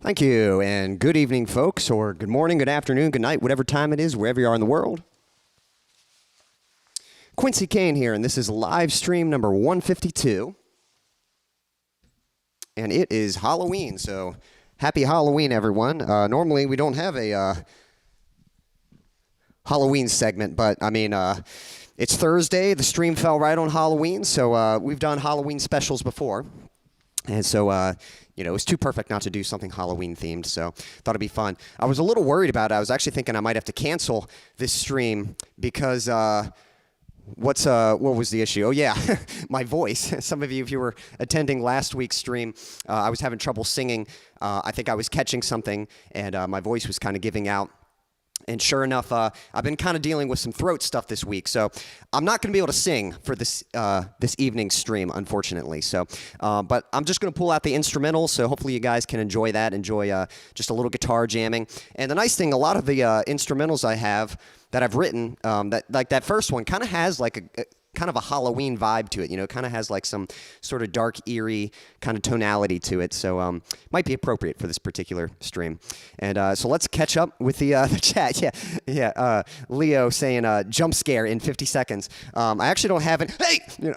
Thank you, and good evening, folks, or good morning, good afternoon, good night, whatever time it is, wherever you are in the world. Quincy Kane here, and this is live stream number 152. And it is Halloween, so happy Halloween, everyone. Normally, we don't have a Halloween segment, but, I mean, it's Thursday. The stream fell right on Halloween, so we've done Halloween specials before. And so, you know, it was too perfect not to do something Halloween-themed, so thought it'd be fun. I was a little worried about it. I was actually thinking I might have to cancel this stream because what was the issue? Oh, yeah, my voice. Some of you, if you were attending last week's stream, I was having trouble singing. I think I was catching something, and my voice was kind of giving out. And sure enough, I've been kind of dealing with some throat stuff this week, so I'm not going to be able to sing for this this evening's stream, unfortunately. So, but I'm just going to pull out the instrumentals, so hopefully you guys can enjoy that, enjoy just a little guitar jamming. And the nice thing, a lot of the instrumentals I have that I've written, that like that first one, kind of has like kind of a Halloween vibe to it. You know, kind of has like some sort of dark, eerie kind of tonality to it. So might be appropriate for this particular stream. And so let's catch up with the chat. Yeah. Leo saying jump scare in 50 seconds. I actually don't have any. Hey, you know,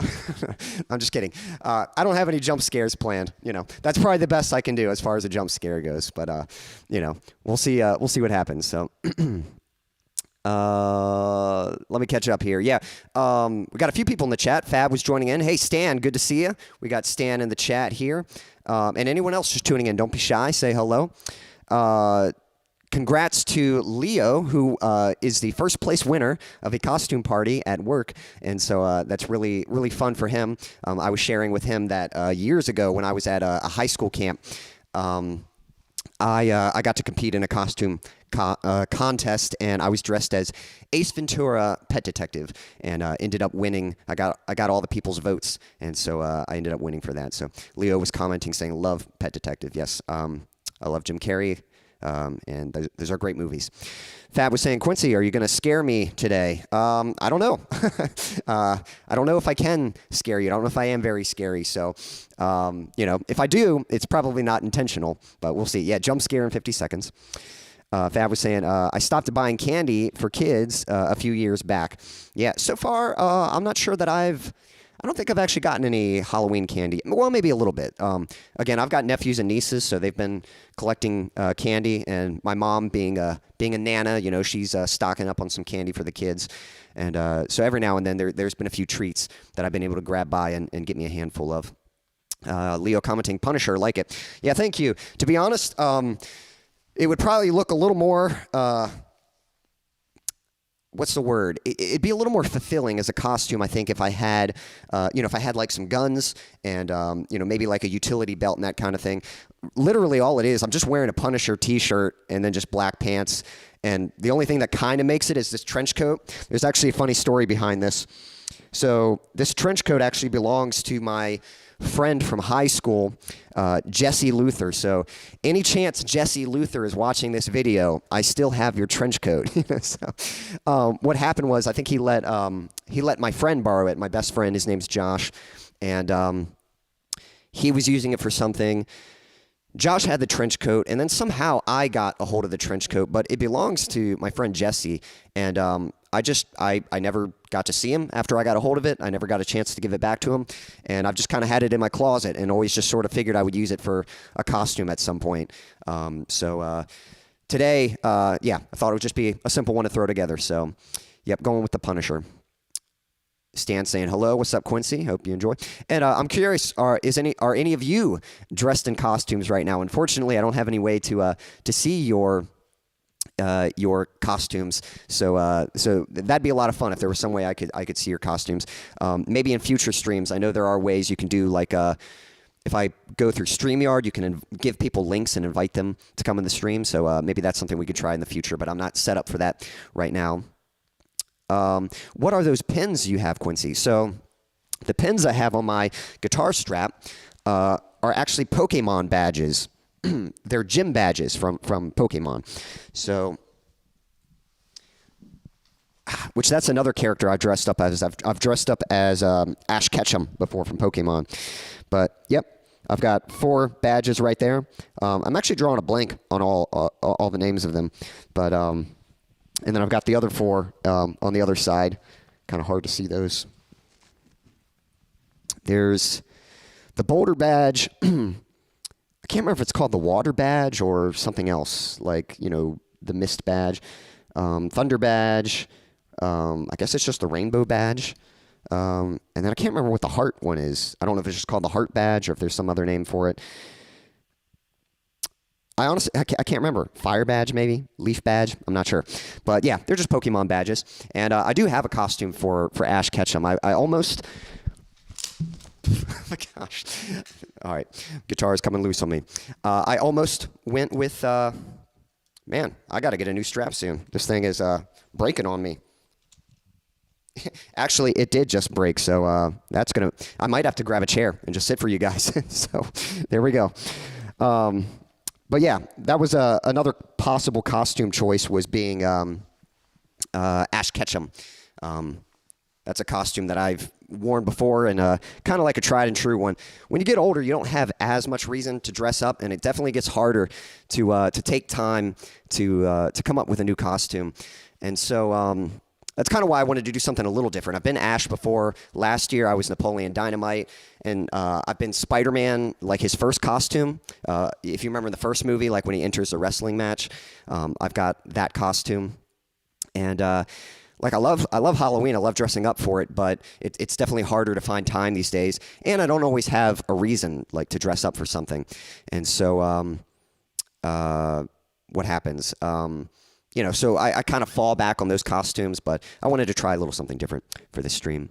I'm just kidding. I don't have any jump scares planned. You know, that's probably the best I can do as far as a jump scare goes. But you know, we'll see. We'll see what happens. So. Let me catch up here. Yeah, we got a few people in the chat. Fab was joining in. Hey, Stan, good to see you. We got Stan in the chat here. And anyone else just tuning in, don't be shy. Say hello. Congrats to Leo, who is the first place winner of a costume party at work. And so that's really, really fun for him. I was sharing with him that years ago when I was at a high school camp, I got to compete in a costume contest, and I was dressed as Ace Ventura, Pet Detective, and ended up winning. I got all the people's votes, and so I ended up winning for that. So Leo was commenting saying, "Love Pet Detective." Yes, I love Jim Carrey, and those are great movies. Fab was saying, Quincy, are you going to scare me today? I don't know. I don't know if I can scare you. I don't know if I am very scary. So, you know, if I do, it's probably not intentional, but we'll see. Yeah, jump scare in 50 seconds. Fab was saying, I stopped buying candy for kids a few years back. Yeah, so far, I'm not sure that I don't think I've actually gotten any Halloween candy. Well, maybe a little bit. Again, I've got nephews and nieces, so they've been collecting candy. And my mom, being a nana, you know, she's stocking up on some candy for the kids. And so every now and then there's been a few treats that I've been able to grab by and get me a handful of. Leo commenting, Punisher, like it. Yeah, thank you. To be honest, it would probably look a little more... what's the word? It'd be a little more fulfilling as a costume, I think, if I had, you know, if I had like some guns and, you know, maybe like a utility belt and that kind of thing. Literally all it is, I'm just wearing a Punisher t-shirt and then just black pants. And the only thing that kind of makes it is this trench coat. There's actually a funny story behind this. So this trench coat actually belongs to my friend from high school, Jesse Luther. So any chance Jesse Luther is watching this video, I still have your trench coat. So what happened was, I think he let my friend borrow it, my best friend. His name's Josh. And he was using it for something. Josh had the trench coat, and then somehow I got a hold of the trench coat, but it belongs to my friend Jesse. And I never got to see him after I got a hold of it. I never got a chance to give it back to him. And I've just kind of had it in my closet and always just sort of figured I would use it for a costume at some point. So today, yeah, I thought it would just be a simple one to throw together. So, yep, going with the Punisher. Stan saying, hello, what's up, Quincy? Hope you enjoy. And I'm curious, are any of you dressed in costumes right now? Unfortunately, I don't have any way to see your costumes, so that'd be a lot of fun if there was some way I could see your costumes. Maybe in future streams, I know there are ways you can do, like if I go through StreamYard, you can give people links and invite them to come in the stream. So maybe that's something we could try in the future, but I'm not set up for that right now. What are those pins you have, Quincy? So the pins I have on my guitar strap are actually Pokemon badges. They're gym badges from Pokemon. So, which that's another character I've dressed up as. I've dressed up as Ash Ketchum before from Pokemon. But yep, I've got 4 badges right there. I'm actually drawing a blank on all the names of them, but and then I've got the other 4 on the other side. Kind of hard to see those. There's the Boulder badge. I can't remember if it's called the Water badge or something else, like, you know, the Mist badge. Thunder badge. I guess it's just the Rainbow badge. And then I can't remember what the Heart one is. I don't know if it's just called the Heart badge or if there's some other name for it. I honestly, I can't remember. Fire badge, maybe? Leaf badge? I'm not sure. But yeah, they're just Pokemon badges. And I do have a costume for Ash Ketchum. I almost... oh my gosh. All right. Guitar is coming loose on me. I almost went with... man, I got to get a new strap soon. This thing is breaking on me. Actually, it did just break, so that's going to... I might have to grab a chair and just sit for you guys. So there we go. But yeah, that was another possible costume choice, was being Ash Ketchum. That's a costume that I've worn before, and kind of like a tried and true one. When you get older, you don't have as much reason to dress up, and it definitely gets harder to take time to come up with a new costume. And so that's kind of why I wanted to do something a little different. I've been Ash before. Last year, I was Napoleon Dynamite, and I've been Spider-Man, like his first costume. If you remember in the first movie, like when he enters a wrestling match, I've got that costume. And like I love Halloween. I love dressing up for it, but it's definitely harder to find time these days. And I don't always have a reason like to dress up for something. And so what happens? You know, so I kind of fall back on those costumes, but I wanted to try a little something different for this stream.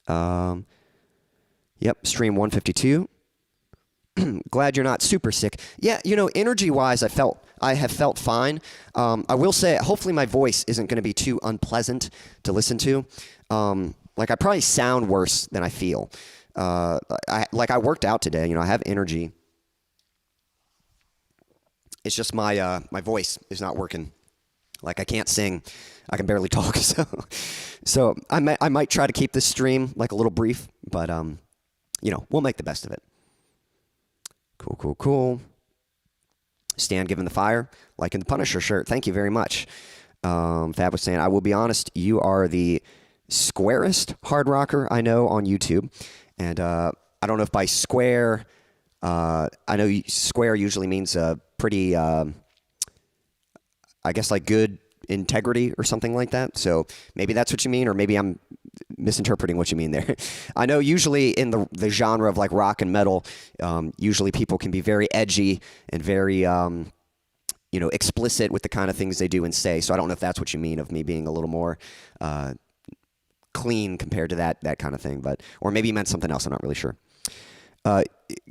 Yep, stream 152. Glad you're not super sick. Yeah, you know, energy-wise, I have felt fine. I will say, hopefully my voice isn't going to be too unpleasant to listen to. Like, I probably sound worse than I feel. I worked out today. You know, I have energy. It's just my voice is not working. Like, I can't sing. I can barely talk. So I might try to keep this stream like a little brief, but you know, we'll make the best of it. Cool. Stan giving the fire, liking the Punisher shirt. Thank you very much. Fab was saying, I will be honest, you are the squarest hard rocker I know on YouTube. And I don't know if by square, I know square usually means a pretty, I guess like good integrity or something like that. So maybe that's what you mean, or maybe I'm misinterpreting what you mean there. I know usually in the genre of like rock and metal, usually people can be very edgy and very, you know, explicit with the kind of things they do and say. So I don't know if that's what you mean of me being a little more clean compared to that kind of thing, but or maybe you meant something else. I'm not really sure.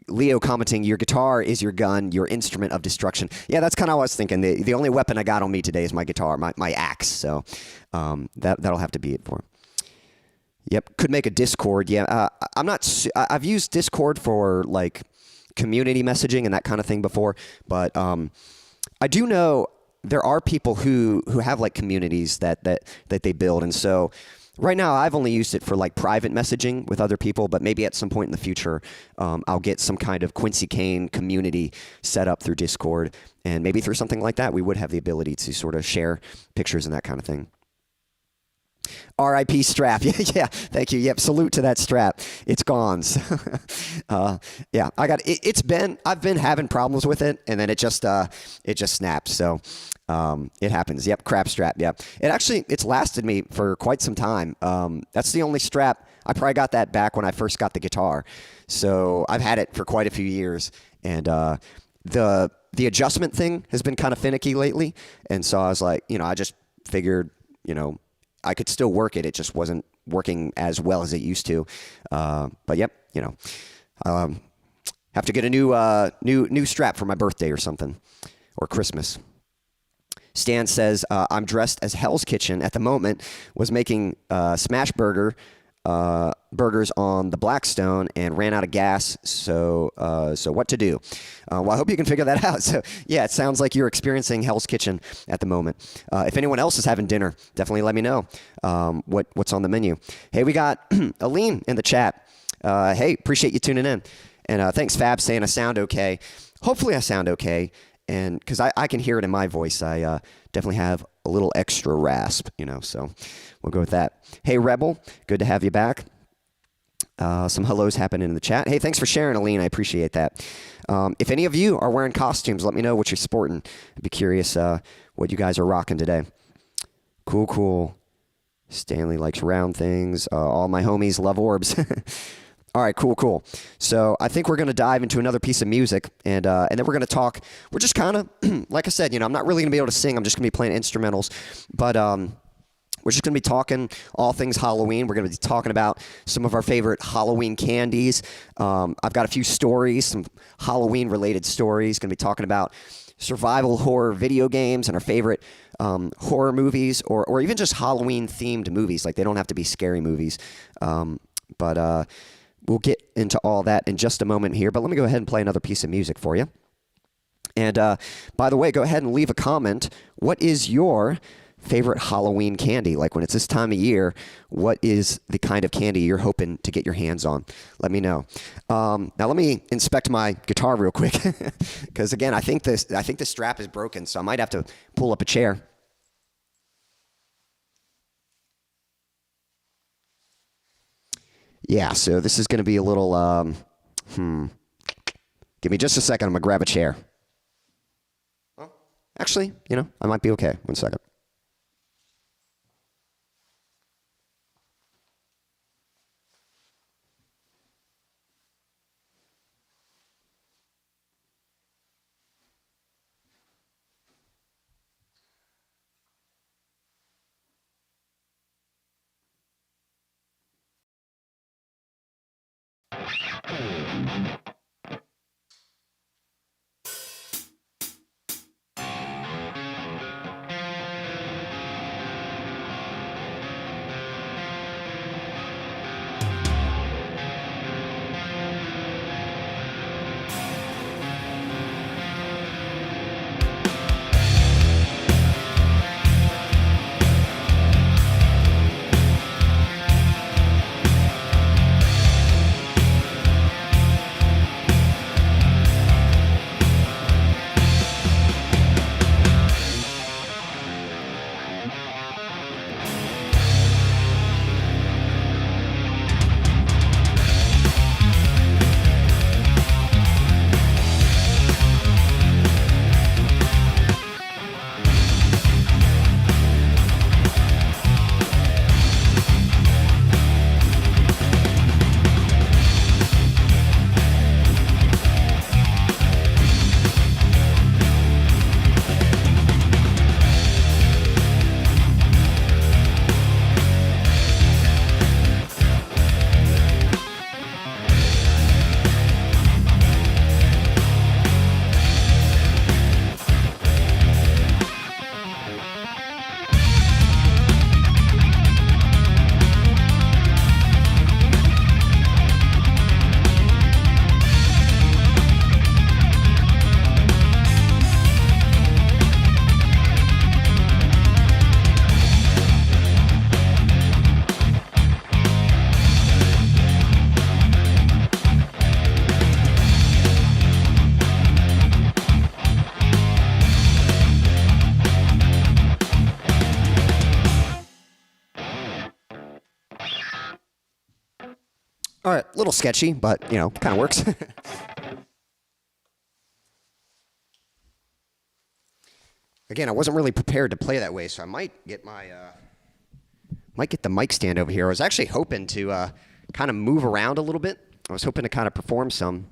Leo commenting, your guitar is your gun, your instrument of destruction. Yeah, that's kind of what I was thinking. The only weapon I got on me today is my guitar, my axe. So that'll have to be it for him. Yep, could make a Discord. Yeah, I've used Discord for like community messaging and that kind of thing before, but I do know there are people who have like communities that they build, and so. Right now, I've only used it for like private messaging with other people, but maybe at some point in the future, I'll get some kind of Quincy Kane community set up through Discord, and maybe through something like that, we would have the ability to sort of share pictures and that kind of thing. R.I.P. strap. Yeah, thank you. Yep, salute to that strap. It's gone. Yeah, I've been having problems with it, and then it just snapped. So it happens. Yep, crap strap. Yep. It's lasted me for quite some time. That's the only strap. I probably got that back when I first got the guitar. So I've had it for quite a few years, and the adjustment thing has been kind of finicky lately. And so I was like, you know, I just figured, you know, I could still work it. It just wasn't working as well as it used to. But yep, you know, have to get a new strap for my birthday or something, or Christmas. Stan says, I'm dressed as Hell's Kitchen at the moment, was making smash burgers on the Blackstone and ran out of gas. So what to do? Well, I hope you can figure that out. So yeah, it sounds like you're experiencing Hell's Kitchen at the moment. If anyone else is having dinner, definitely let me know what's on the menu. Hey, we got Aline in the chat. Hey, appreciate you tuning in. And thanks, Fab, saying I sound okay. Hopefully I sound okay. And because I can hear it in my voice, I definitely have a little extra rasp, you know, so we'll go with that. Hey, Rebel, good to have you back. Some hellos happening in the chat. Hey, thanks for sharing, Aline. I appreciate that. If any of you are wearing costumes, let me know what you're sporting. I'd be curious what you guys are rocking today. Cool. Stanley likes round things. All my homies love orbs. All right, cool. So I think we're going to dive into another piece of music, and then we're going to talk. We're just kind of, like I said, you know, I'm not really going to be able to sing. I'm just going to be playing instrumentals. But we're just going to be talking all things Halloween. We're going to be talking about some of our favorite Halloween candies. I've got a few stories, some Halloween-related stories. Going to be talking about survival horror video games and our favorite horror movies, or even just Halloween-themed movies. Like, they don't have to be scary movies. But we'll get into all that in just a moment here, but let me go ahead and play another piece of music for you. And by the way, go ahead and leave a comment. What is your favorite Halloween candy. Like when it's this time of year, what is the kind of candy you're hoping to get your hands on? Let me know. Now let me inspect my guitar real quick, because again, I think the strap is broken, so I might have to pull up a chair. Yeah, so this is going to be a little, Give me just a second. I'm going to grab a chair. Oh, actually, you know, I might be okay. 1 second. All right, a little sketchy, but, you know, kind of works. Again, I wasn't really prepared to play that way, so I might get my, might get the mic stand over here. I was actually hoping to kind of move around a little bit. I was hoping to kind of perform some,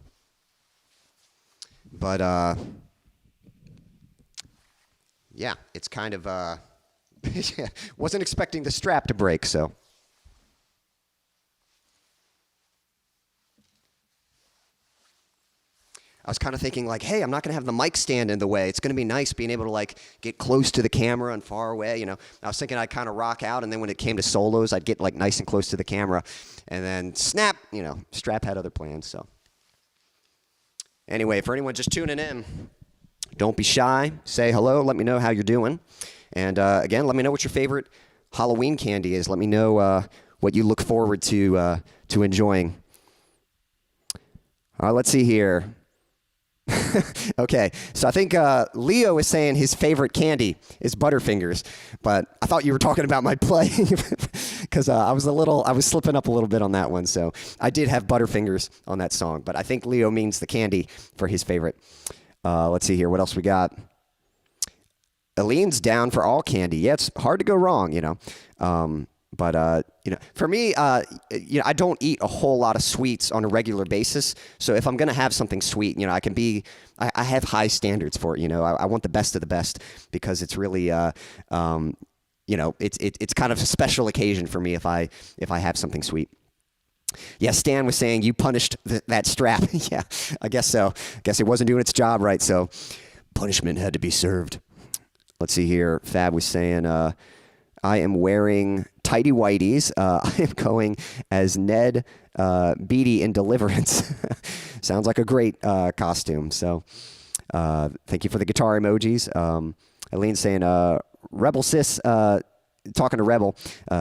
but yeah, it's kind of, wasn't expecting the strap to break, so. I was kind of thinking like, hey, I'm not going to have the mic stand in the way. It's going to be nice being able to like get close to the camera and far away, you know. I was thinking I'd kind of rock out, and then when it came to solos, I'd get like nice and close to the camera. And then snap, you know, Strap had other plans, so. Anyway, for anyone just tuning in, don't be shy. Say hello. Let me know how you're doing. And again, let me know what your favorite Halloween candy is. Let me know what you look forward to enjoying. All right, let's see here. Okay, so I think Leo is saying his favorite candy is Butterfingers, but I thought you were talking about my playing because I was slipping up a little bit on that one. So I did have Butterfingers on that song, but I think Leo means the candy for his favorite. Let's see here, what else we got? Aline's down for all candy. Yeah, it's hard to go wrong, you know. But, you know, for me, you know, I don't eat a whole lot of sweets on a regular basis. So if I'm going to have something sweet, you know, I have high standards for it. You know, I want the best of the best because it's really, you know, it's kind of a special occasion for me if I have something sweet. Yeah, Stan was saying you punished that strap. Yeah, I guess so. I guess it wasn't doing its job right. So punishment had to be served. Let's see here. Fab was saying, I am wearing tighty whities. I am going as Ned Beatty in Deliverance. Sounds like a great costume. So thank you for the guitar emojis. Eileen's saying, Rebel Sis, talking to Rebel,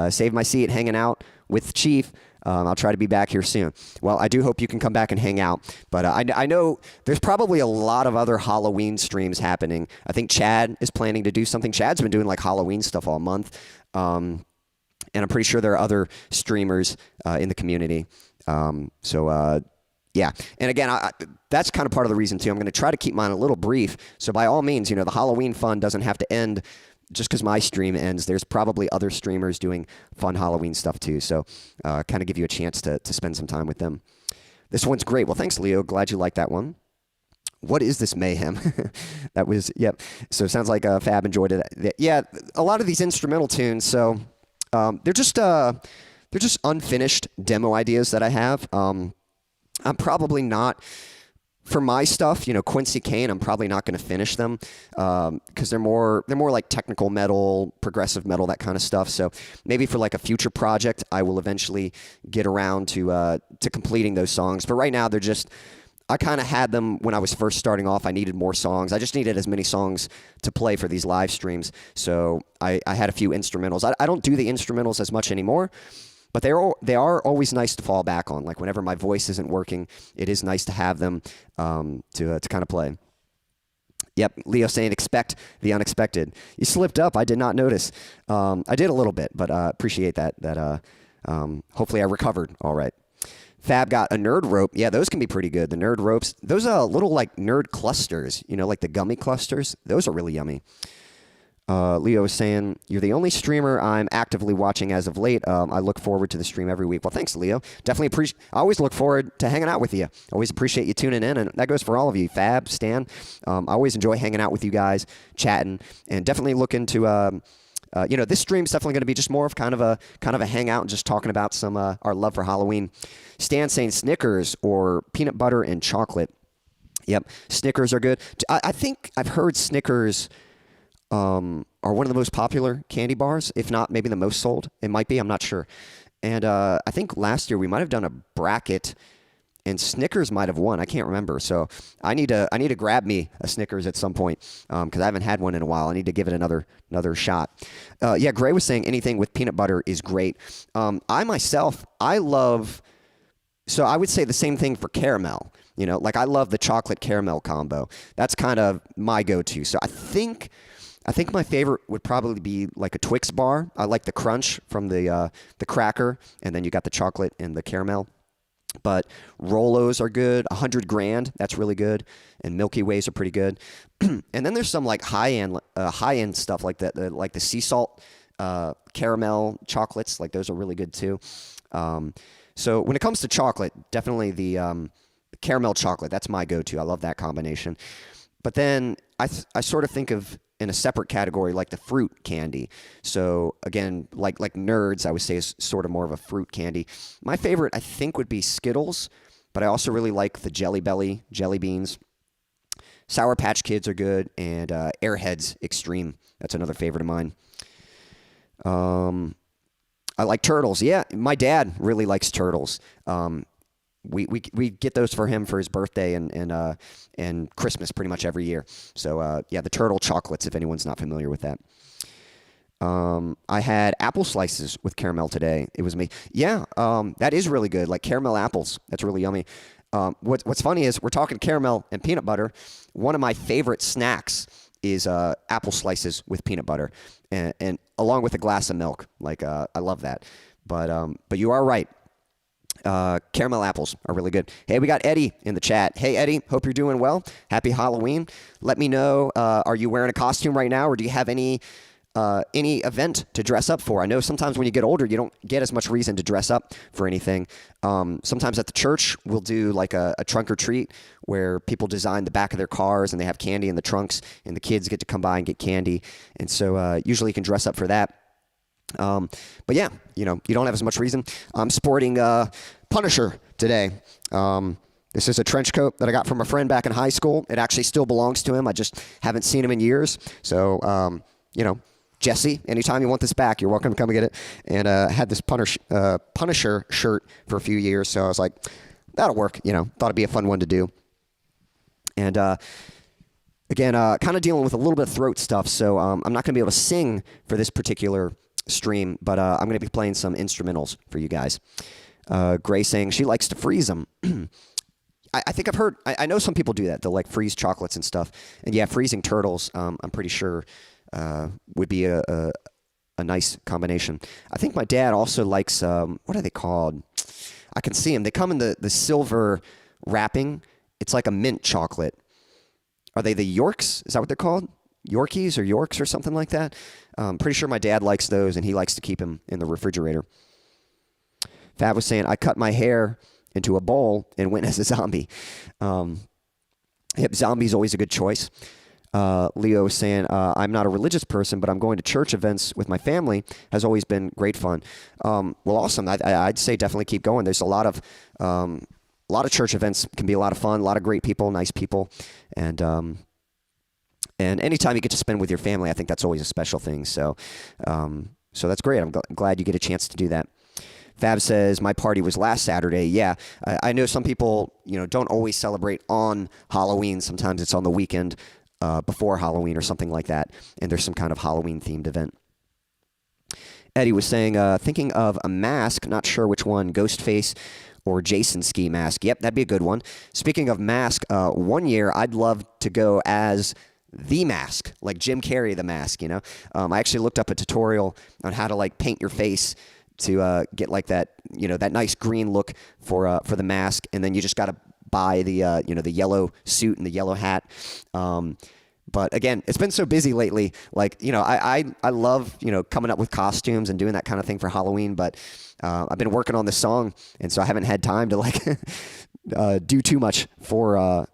save my seat, hanging out with Chief. I'll try to be back here soon. Well, I do hope you can come back and hang out. But I know there's probably a lot of other Halloween streams happening. I think Chad is planning to do something. Chad's been doing like Halloween stuff all month. And I'm pretty sure there are other streamers in the community. Yeah. And again, that's kind of part of the reason, too. I'm going to try to keep mine a little brief. So by all means, the Halloween fun doesn't have to end just because my stream ends. There's probably other streamers doing fun Halloween stuff too. So kind of give you a chance to spend some time with them. This one's great. Well, thanks, Leo. Glad you liked that one. What is this mayhem? That was, yep. So it sounds like Fab enjoyed it. Yeah, a lot of these instrumental tunes. So they're just unfinished demo ideas that I have. I'm probably not... For my stuff, Quincy, Kane, I'm probably not going to finish them because they're more like technical metal, progressive metal, that kind of stuff. So maybe for like a future project, I will eventually get around to completing those songs. But right now, I kind of had them when I was first starting off. I needed more songs. I just needed as many songs to play for these live streams. So I had a few instrumentals. I don't do the instrumentals as much anymore. But they are always nice to fall back on. Like whenever my voice isn't working, it is nice to have them to kind of play. Yep, Leo saying expect the unexpected. You slipped up. I did not notice. I did a little bit, but appreciate that. Hopefully I recovered all right. Fab got a nerd rope. Yeah, those can be pretty good. The nerd ropes. Those are little like nerd clusters. Like the gummy clusters. Those are really yummy. Leo is saying, you're the only streamer I'm actively watching as of late. I look forward to the stream every week. Well, thanks, Leo. Definitely I always look forward to hanging out with you. Always appreciate you tuning in, and that goes for all of you. Fab, Stan, I always enjoy hanging out with you guys, chatting, and definitely look into, this stream's definitely going to be just more of kind of a hangout and just talking about some our love for Halloween. Stan saying Snickers or peanut butter and chocolate. Yep, Snickers are good. I think I've heard Snickers... are one of the most popular candy bars, if not maybe the most sold. It might be, I'm not sure. And I think last year we might have done a bracket, and Snickers might have won. I can't remember. So I need to grab me a Snickers at some point because I haven't had one in a while. I need to give it another shot. Yeah, Gray was saying anything with peanut butter is great. I love. So I would say the same thing for caramel. Like I love the chocolate caramel combo. That's kind of my go-to. So I think my favorite would probably be like a Twix bar. I like the crunch from the cracker, and then you got the chocolate and the caramel. But Rolos are good. 100 Grand, that's really good. And Milky Ways are pretty good. And then there's some like high-end stuff like the sea salt caramel chocolates. Like those are really good too. So when it comes to chocolate, definitely the caramel chocolate. That's my go-to. I love that combination. But then I sort of think of in a separate category like the fruit candy. So again, like Nerds, I would say is sort of more of a fruit candy. My favorite, I think, would be Skittles, but I also really like the Jelly Belly jelly beans. Sour Patch Kids are good, and Airheads Extreme. That's another favorite of mine. I like Turtles. Yeah, my dad really likes Turtles. We get those for him for his birthday and Christmas pretty much every year. So yeah, the turtle chocolates, if anyone's not familiar with that. I had apple slices with caramel today. It was me. Yeah, that is really good. Like caramel apples. That's really yummy. What's funny is we're talking caramel and peanut butter. One of my favorite snacks is apple slices with peanut butter, and along with a glass of milk. Like I love that. But you are right. Caramel apples are really good. Hey, we got Eddie in the chat. Hey, Eddie, hope you're doing well. Happy Halloween. Let me know, are you wearing a costume right now, or do you have any event to dress up for? I know sometimes when you get older, you don't get as much reason to dress up for anything. Sometimes at the church, we'll do like a trunk or treat where people design the back of their cars and they have candy in the trunks, and the kids get to come by and get candy. And so usually you can dress up for that. But yeah, you don't have as much reason. I'm sporting Punisher today. This is a trench coat that I got from a friend back in high school. It actually still belongs to him. I just haven't seen him in years. So, Jesse, anytime you want this back, you're welcome to come and get it. And I had this Punisher shirt for a few years, so I was like, that'll work. Thought it'd be a fun one to do. And Again, kind of dealing with a little bit of throat stuff, so I'm not going to be able to sing for this particular stream, but I'm going to be playing some instrumentals for you guys. Gray saying she likes to freeze them. I think I've heard, I know some people do that. They'll like freeze chocolates and stuff. And yeah, freezing turtles, I'm pretty sure would be a nice combination. I think my dad also likes, what are they called? I can see them. They come in the silver wrapping. It's like a mint chocolate. Are they the Yorks? Is that what they're called? Yorkies or Yorks or something like that? Pretty sure my dad likes those, and he likes to keep them in the refrigerator. Fab was saying, I cut my hair into a bowl and went as a zombie. Yep, zombie's always a good choice. Leo was saying, I'm not a religious person, but I'm going to church events with my family. Has always been great fun. Well, awesome. I'd say definitely keep going. There's a lot of church events can be a lot of fun. A lot of great people, nice people, and anytime you get to spend with your family, I think that's always a special thing. So, so that's great. I'm glad you get a chance to do that. Fab says, my party was last Saturday. Yeah, I know some people, don't always celebrate on Halloween. Sometimes it's on the weekend before Halloween or something like that, and there's some kind of Halloween-themed event. Eddie was saying, thinking of a mask, not sure which one, Ghostface or Jason ski mask. Yep, that'd be a good one. Speaking of mask, one year I'd love to go as the mask, like Jim Carrey the mask, I actually looked up a tutorial on how to like paint your face to get like that, that nice green look for the mask, and then you just got to buy the the yellow suit and the yellow hat. But again, it's been so busy lately. Like I love coming up with costumes and doing that kind of thing for Halloween, but I've been working on this song, and so I haven't had time to like do too much for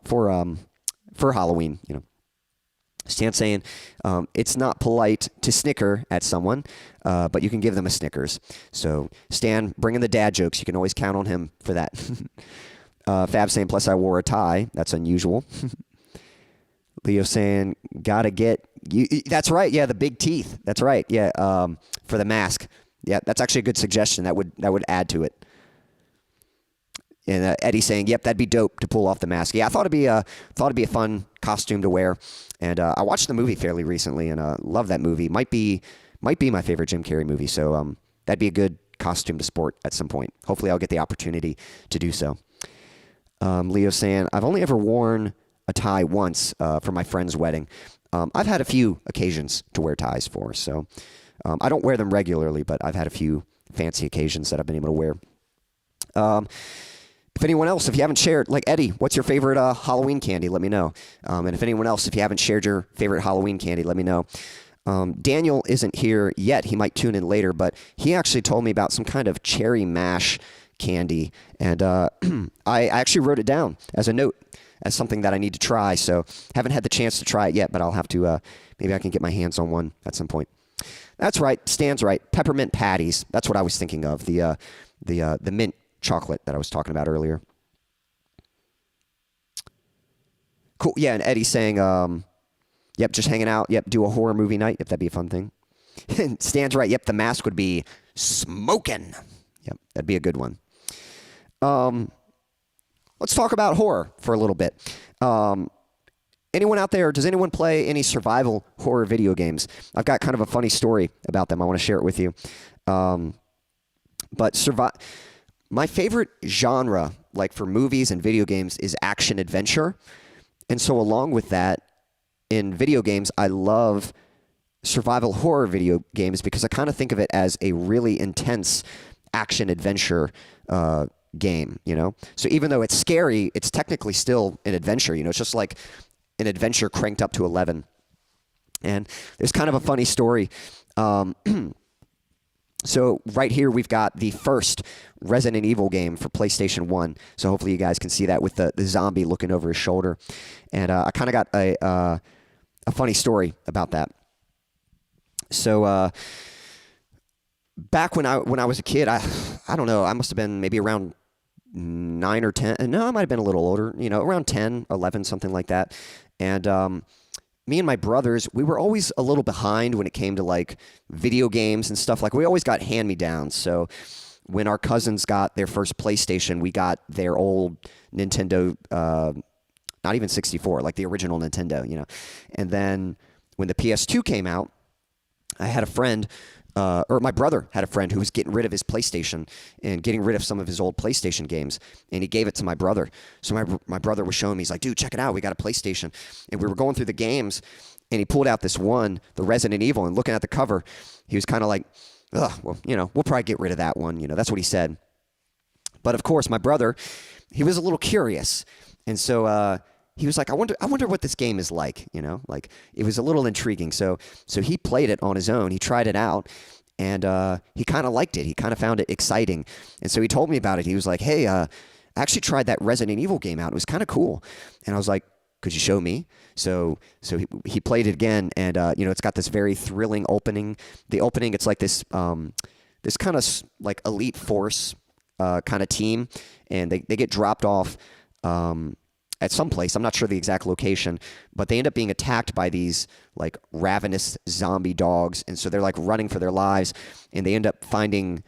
Halloween. Stan saying, it's not polite to snicker at someone, but you can give them a Snickers. So, Stan, bringing the dad jokes. You can always count on him for that. Fab saying, plus I wore a tie. That's unusual. Leo saying, gotta get you. That's right. Yeah, the big teeth. That's right. Yeah, for the mask. Yeah, that's actually a good suggestion. That would add to it. And Eddie saying, "Yep, that'd be dope to pull off the mask." Yeah, I thought it'd be a fun costume to wear. And I watched the movie fairly recently, and love that movie. Might be my favorite Jim Carrey movie. So that'd be a good costume to sport at some point. Hopefully, I'll get the opportunity to do so. Leo saying, "I've only ever worn a tie once for my friend's wedding. I've had a few occasions to wear ties for. So I don't wear them regularly, but I've had a few fancy occasions that I've been able to wear." If anyone else, if you haven't shared, like Eddie, what's your favorite Halloween candy? Let me know. And if anyone else, if you haven't shared your favorite Halloween candy, let me know. Daniel isn't here yet. He might tune in later, but he actually told me about some kind of cherry mash candy. And I actually wrote it down as a note, as something that I need to try. So haven't had the chance to try it yet, but I'll have to, maybe I can get my hands on one at some point. That's right. Stan's right. Peppermint patties. That's what I was thinking of. The mint chocolate that I was talking about earlier. Cool. Yeah, and Eddie's saying, yep, just hanging out. Yep, do a horror movie night. Yep, that'd be a fun thing. And Stan's right. Yep, the mask would be smoking. Yep, that'd be a good one. Let's talk about horror for a little bit. Anyone out there, does anyone play any survival horror video games? I've got kind of a funny story about them. I want to share it with you. My favorite genre, like for movies and video games, is action-adventure. And so along with that, in video games, I love survival horror video games because I kind of think of it as a really intense action-adventure game, So even though it's scary, it's technically still an adventure, It's just like an adventure cranked up to 11. And there's kind of a funny story. So right here, we've got the first Resident Evil game for PlayStation 1. So hopefully you guys can see that with the zombie looking over his shoulder. And I kind of got a funny story about that. So back when I was a kid, I don't know, I must have been maybe around 9 or 10. No, I might have been a little older, around 10, 11, something like that. And me and my brothers, we were always a little behind when it came to like video games and stuff. Like we always got hand-me-downs. So when our cousins got their first PlayStation, we got their old Nintendo, not not even 64, like the original Nintendo, you know. And then when the PS2 came out, I had a friend, or my brother had a friend who was getting rid of his PlayStation and getting rid of some of his old PlayStation games, and he gave it to my brother. So my brother was showing me, he's like, dude, check it out, we got a PlayStation. And we were going through the games, and he pulled out this one, the Resident Evil, and looking at the cover, he was kind of like, ugh, well, you know, we'll probably get rid of that one, you know, that's what he said. But of course, my brother, he was a little curious, and so he was like, I wonder what this game is like, you know, like it was a little intriguing. So he played it on his own. He tried it out, and he kind of liked it. He kind of found it exciting, and so he told me about it. He was like, hey, I actually tried that Resident Evil game out. It was kind of cool, and I was like, could you show me? So he played it again, and you know, it's got this very thrilling opening. The opening, it's like this this kind of like elite force kind of team, and they get dropped off at some place. I'm not sure the exact location, but they end up being attacked by these like ravenous zombie dogs, and so they're like running for their lives, and they end up finding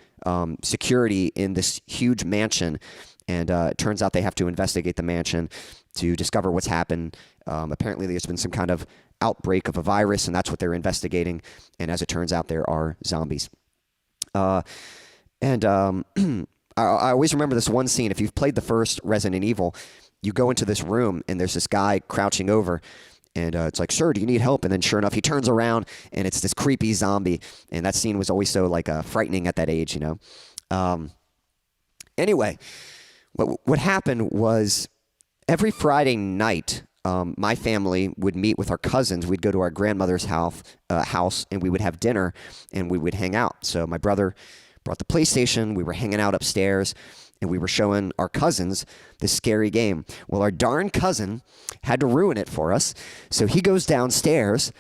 security in this huge mansion, and it turns out they have to investigate the mansion to discover what's happened. Apparently there's been some kind of outbreak of a virus, and that's what they're investigating, and as it turns out, there are zombies. I always remember this one scene. If you've played the first Resident Evil, you go into this room, and there's this guy crouching over, and it's like, sir, do you need help? And then sure enough, he turns around, and it's this creepy zombie, and that scene was always so like frightening at that age, you know. Anyway, what happened was every Friday night, my family would meet with our cousins. We'd go to our grandmother's house, and we would have dinner, and we would hang out. So my brother brought the PlayStation. We were hanging out upstairs, and we were showing our cousins this scary game. Well, our darn cousin had to ruin it for us. So he goes downstairs.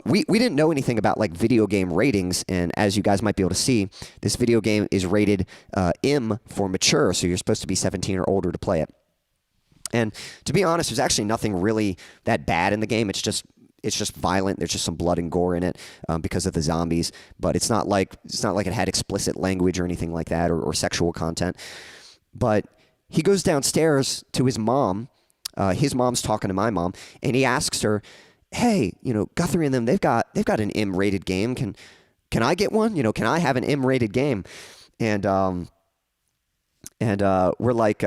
We didn't know anything about like video game ratings, and as you guys might be able to see, this video game is rated M for mature, so you're supposed to be 17 or older to play it. And to be honest, there's actually nothing really that bad in the game. It's just violent. There's just some blood and gore in it because of the zombies. But it's not like it had explicit language or anything like that, or sexual content. But he goes downstairs to his mom. His mom's talking to my mom, and he asks her, "Hey, you know, Guthrie and them, they've got an M-rated game. Can I get one? You know, can I have an M-rated game?" And we're like,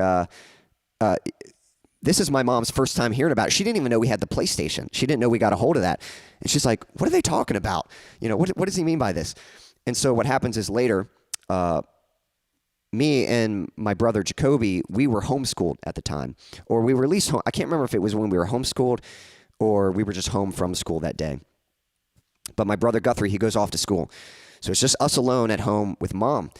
this is my mom's first time hearing about it. She didn't even know we had the PlayStation. She didn't know we got a hold of that. And she's like, what are they talking about? You know, what does he mean by this? And so what happens is later, me and my brother Jacoby, we were homeschooled at the time. Or we were at least home. I can't remember if it was when we were homeschooled or we were just home from school that day. But my brother Guthrie, he goes off to school. So it's just us alone at home with Mom.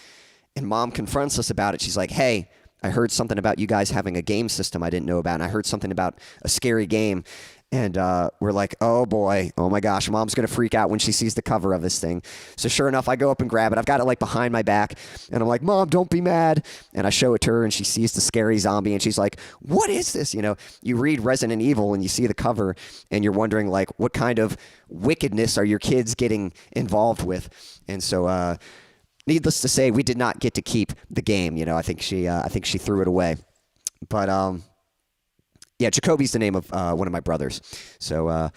And Mom confronts us about it. She's like, hey, I heard something about you guys having a game system I didn't know about, and I heard something about a scary game. And we're like, oh boy, oh my gosh, Mom's going to freak out when she sees the cover of this thing. So sure enough, I go up and grab it. I've got it like behind my back, and I'm like, Mom, don't be mad. And I show it to her, and she sees the scary zombie, and she's like, what is this? You know, you read Resident Evil, and you see the cover, and you're wondering, like, what kind of wickedness are your kids getting involved with? And so, needless to say, we did not get to keep the game. You know, I think she threw it away. But yeah, Jacoby's the name of one of my brothers. So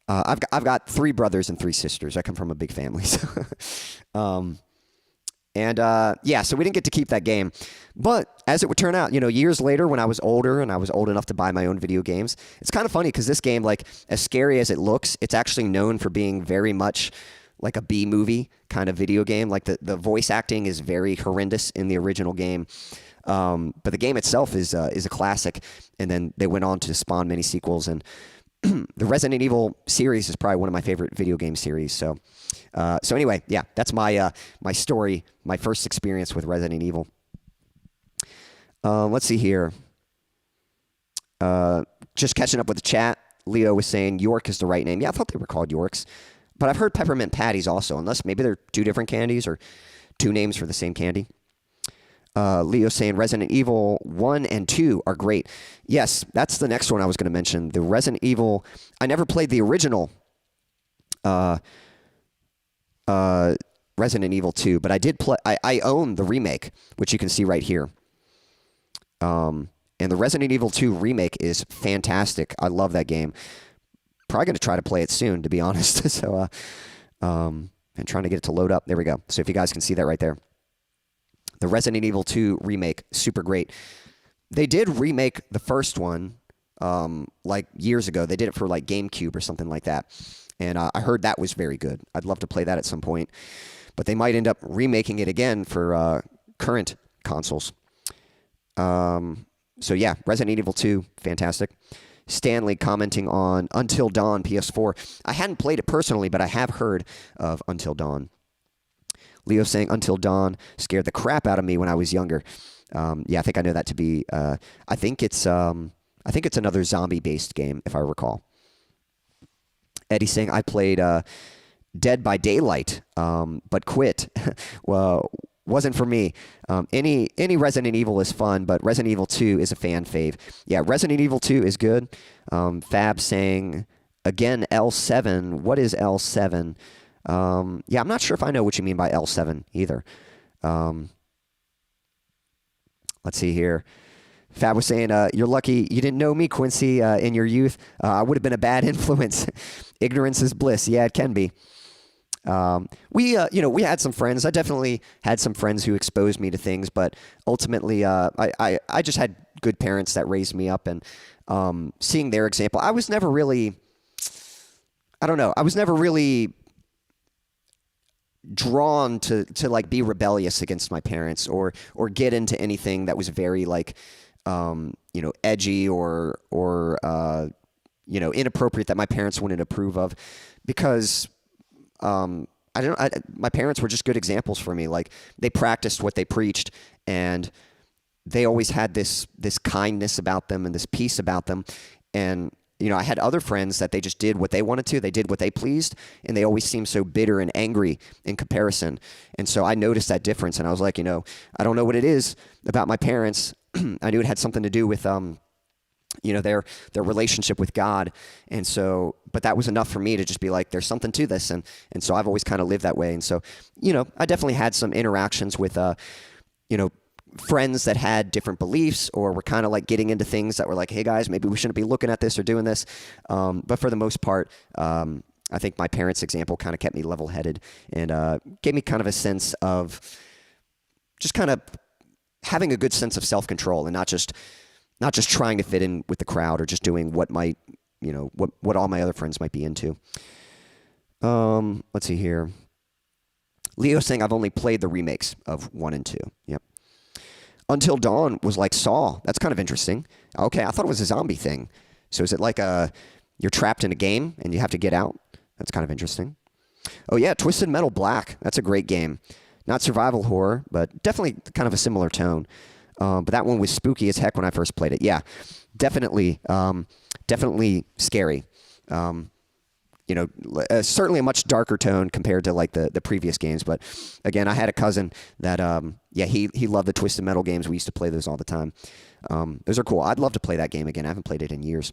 I've got 3 brothers and 3 sisters. I come from a big family. So, yeah, so we didn't get to keep that game. But as it would turn out, you know, years later when I was older and I was old enough to buy my own video games, it's kind of funny because this game, like, as scary as it looks, it's actually known for being very much like a B-movie kind of video game. Like the voice acting is very horrendous in the original game. But the game itself is a classic. And then they went on to spawn many sequels. And the Resident Evil series is probably one of my favorite video game series. So anyway, yeah, that's my my story, my first experience with Resident Evil. Let's see here. Just catching up with the chat. Leo was saying York is the right name. Yeah, I thought they were called Yorks. But I've heard peppermint patties also, unless maybe they're 2 different candies or 2 names for the same candy. Leo saying Resident Evil 1 and 2 are great. Yes, that's the next one I was going to mention. The Resident Evil, I never played the original Resident Evil 2, but I did play, I own the remake, which you can see right here. And And the Resident Evil 2 remake is fantastic. I love that game. Probably going to try to play it soon, to be honest. So, and trying to get it to load up. There we go. So if you guys can see that right there. The Resident Evil 2 remake, super great. They did remake the first one like years ago. They did it for like GameCube or something like that. And I heard that was very good. I'd love to play that at some point. But they might end up remaking it again for current consoles. So yeah, Resident Evil 2, fantastic. Stanley commenting on Until Dawn PS4. I hadn't played it personally, but I have heard of Until Dawn. Leo saying Until Dawn scared the crap out of me when I was younger. Yeah, I think I know that to be. I think it's another zombie-based game, if I recall. Eddie saying I played Dead by Daylight, but quit. Well, wasn't for me. Any Resident Evil is fun, but Resident Evil 2 is a fan fave. Yeah, Resident Evil 2 is good. Fab saying, again, L7. What is L7? Yeah, I'm not sure if I know what you mean by L7 either. Let's see here. Fab was saying, you're lucky you didn't know me, Quincy, in your youth. I would have been a bad influence. Ignorance is bliss. Yeah, it can be. We had some friends. I definitely had some friends who exposed me to things, but ultimately, I just had good parents that raised me up, and seeing their example, I was never really drawn to like be rebellious against my parents or get into anything that was very like, edgy or inappropriate that my parents wouldn't approve of, because my parents were just good examples for me. Like, they practiced what they preached, and they always had this kindness about them and this peace about them. And, I had other friends that they just did what they wanted to. They did what they pleased, and they always seemed so bitter and angry in comparison. And so I noticed that difference, and I was like, I don't know what it is about my parents. I knew it had something to do with, their relationship with God. And so, but that was enough for me to just be like, there's something to this. And so I've always kind of lived that way. And so, I definitely had some interactions with, friends that had different beliefs or were kind of like getting into things that were like, hey guys, maybe we shouldn't be looking at this or doing this. But for the most part, I think my parents' example kind of kept me level-headed and gave me kind of a sense of just kind of having a good sense of self-control and not just trying to fit in with the crowd or just doing what might, what all my other friends might be into. Let's see here. Leo saying I've only played the remakes of 1 and 2. Yep. Until Dawn was like Saw. That's kind of interesting. Okay, I thought it was a zombie thing. So is it like you're trapped in a game and you have to get out? That's kind of interesting. Oh yeah, Twisted Metal Black. That's a great game. Not survival horror, but definitely kind of a similar tone. But that one was spooky as heck when I first played it. Yeah, definitely scary. Certainly a much darker tone compared to like the previous games. But again, I had a cousin that, he loved the Twisted Metal games. We used to play those all the time. Those are cool. I'd love to play that game again. I haven't played it in years.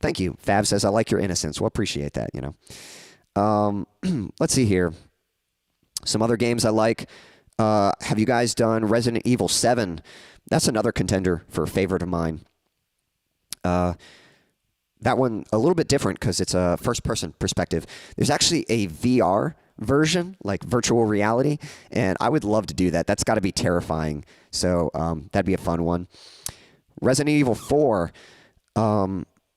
Thank you. Fab says, I like your innocence. Well, appreciate that, Let's see here. Some other games I like. Have you guys done Resident Evil 7? That's another contender for a favorite of mine. That one a little bit different because it's a first-person perspective. There's actually a VR version, like virtual reality, and I would love to do that. That's got to be terrifying. So that'd be a fun one. Resident Evil 4.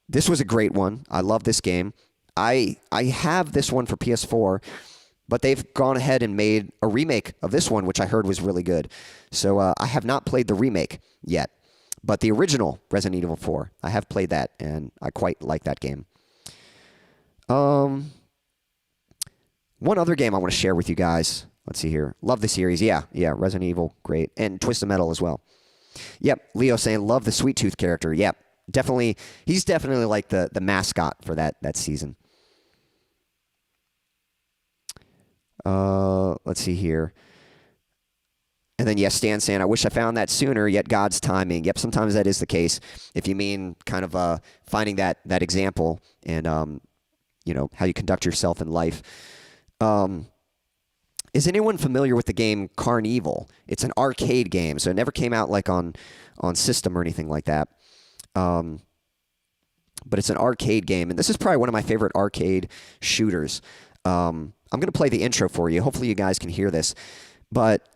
This was a great one. I love this game. I have this one for PS4, but they've gone ahead and made a remake of this one, which I heard was really good. So I have not played the remake yet. But the original Resident Evil 4, I have played that, and I quite like that game. One other game I want to share with you guys. Let's see here. Love the series. Yeah, Resident Evil, great. And Twisted Metal as well. Yep, Leo saying, love the Sweet Tooth character. Yep, definitely. He's definitely like the mascot for that season. Let's see here. And then, yes, Stan saying, I wish I found that sooner, yet God's timing. Yep, sometimes that is the case. If you mean kind of finding that example and, how you conduct yourself in life. is anyone familiar with the game Carnival? It's an arcade game, so it never came out like on system or anything like that. But it's an arcade game, and this is probably one of my favorite arcade shooters. I'm going to play the intro for you. Hopefully you guys can hear this. But,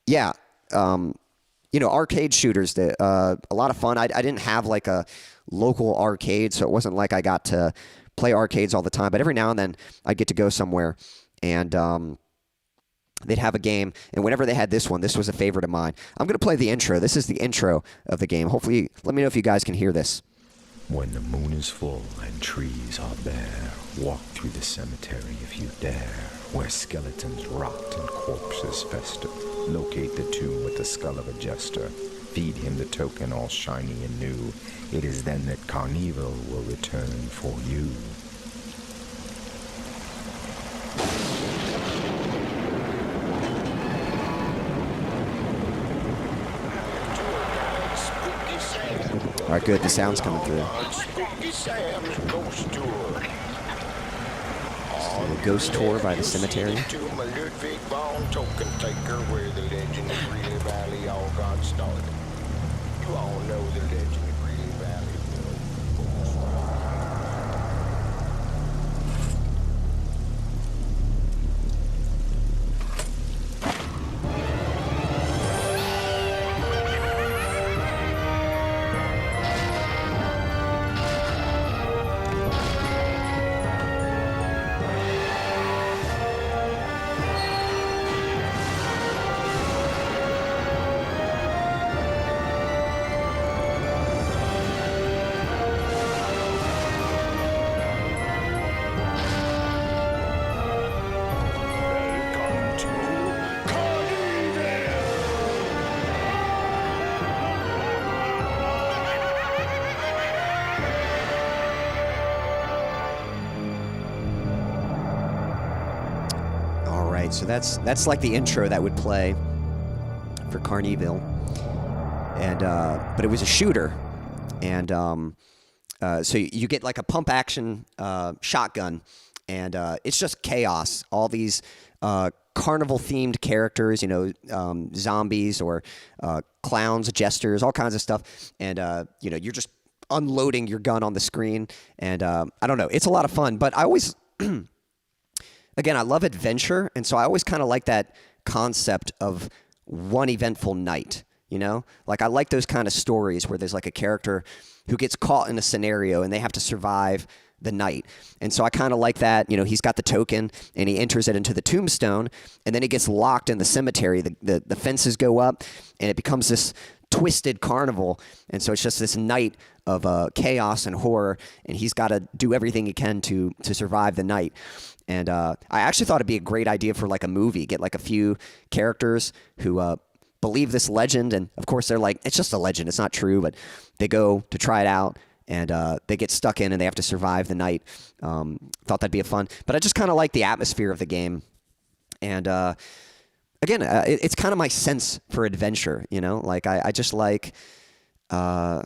yeah, arcade shooters, a lot of fun. I didn't have like a local arcade, so it wasn't like I got to play arcades all the time. But every now and then I'd get to go somewhere, and they'd have a game. And whenever they had this one, this was a favorite of mine. I'm going to play the intro. This is the intro of the game. Hopefully, let me know if you guys can hear this. When the moon is full and trees are bare, walk through the cemetery if you dare, where skeletons rot and corpses fester. Locate the tomb with the skull of a jester. Feed him the token all shiny and new. It is then that Carnival will return for you. All right, good. The sound's coming through. A ghost tour by the cemetery. So that's like the intro that would play for Carnival, and but it was a shooter, and so you get like a pump action shotgun, and it's just chaos. All these carnival themed characters, zombies or clowns, jesters, all kinds of stuff, and you're just unloading your gun on the screen, and I don't know, it's a lot of fun. But I always again, I love adventure, and so I always kind of like that concept of one eventful night, Like, I like those kind of stories where there's like a character who gets caught in a scenario and they have to survive the night. And so I kind of like that. He's got the token, and he enters it into the tombstone, and then he gets locked in the cemetery. The fences go up, and it becomes this twisted carnival. And so it's just this night of chaos and horror, and he's got to do everything he can to survive the night. And I actually thought it'd be a great idea for like a movie. Get like a few characters who believe this legend, and of course they're like, it's just a legend, it's not true, but they go to try it out, and they get stuck in, and they have to survive the night. Thought that'd be a fun. But I just kind of like the atmosphere of the game, and again, it's kind of my sense for adventure. Like I just like, I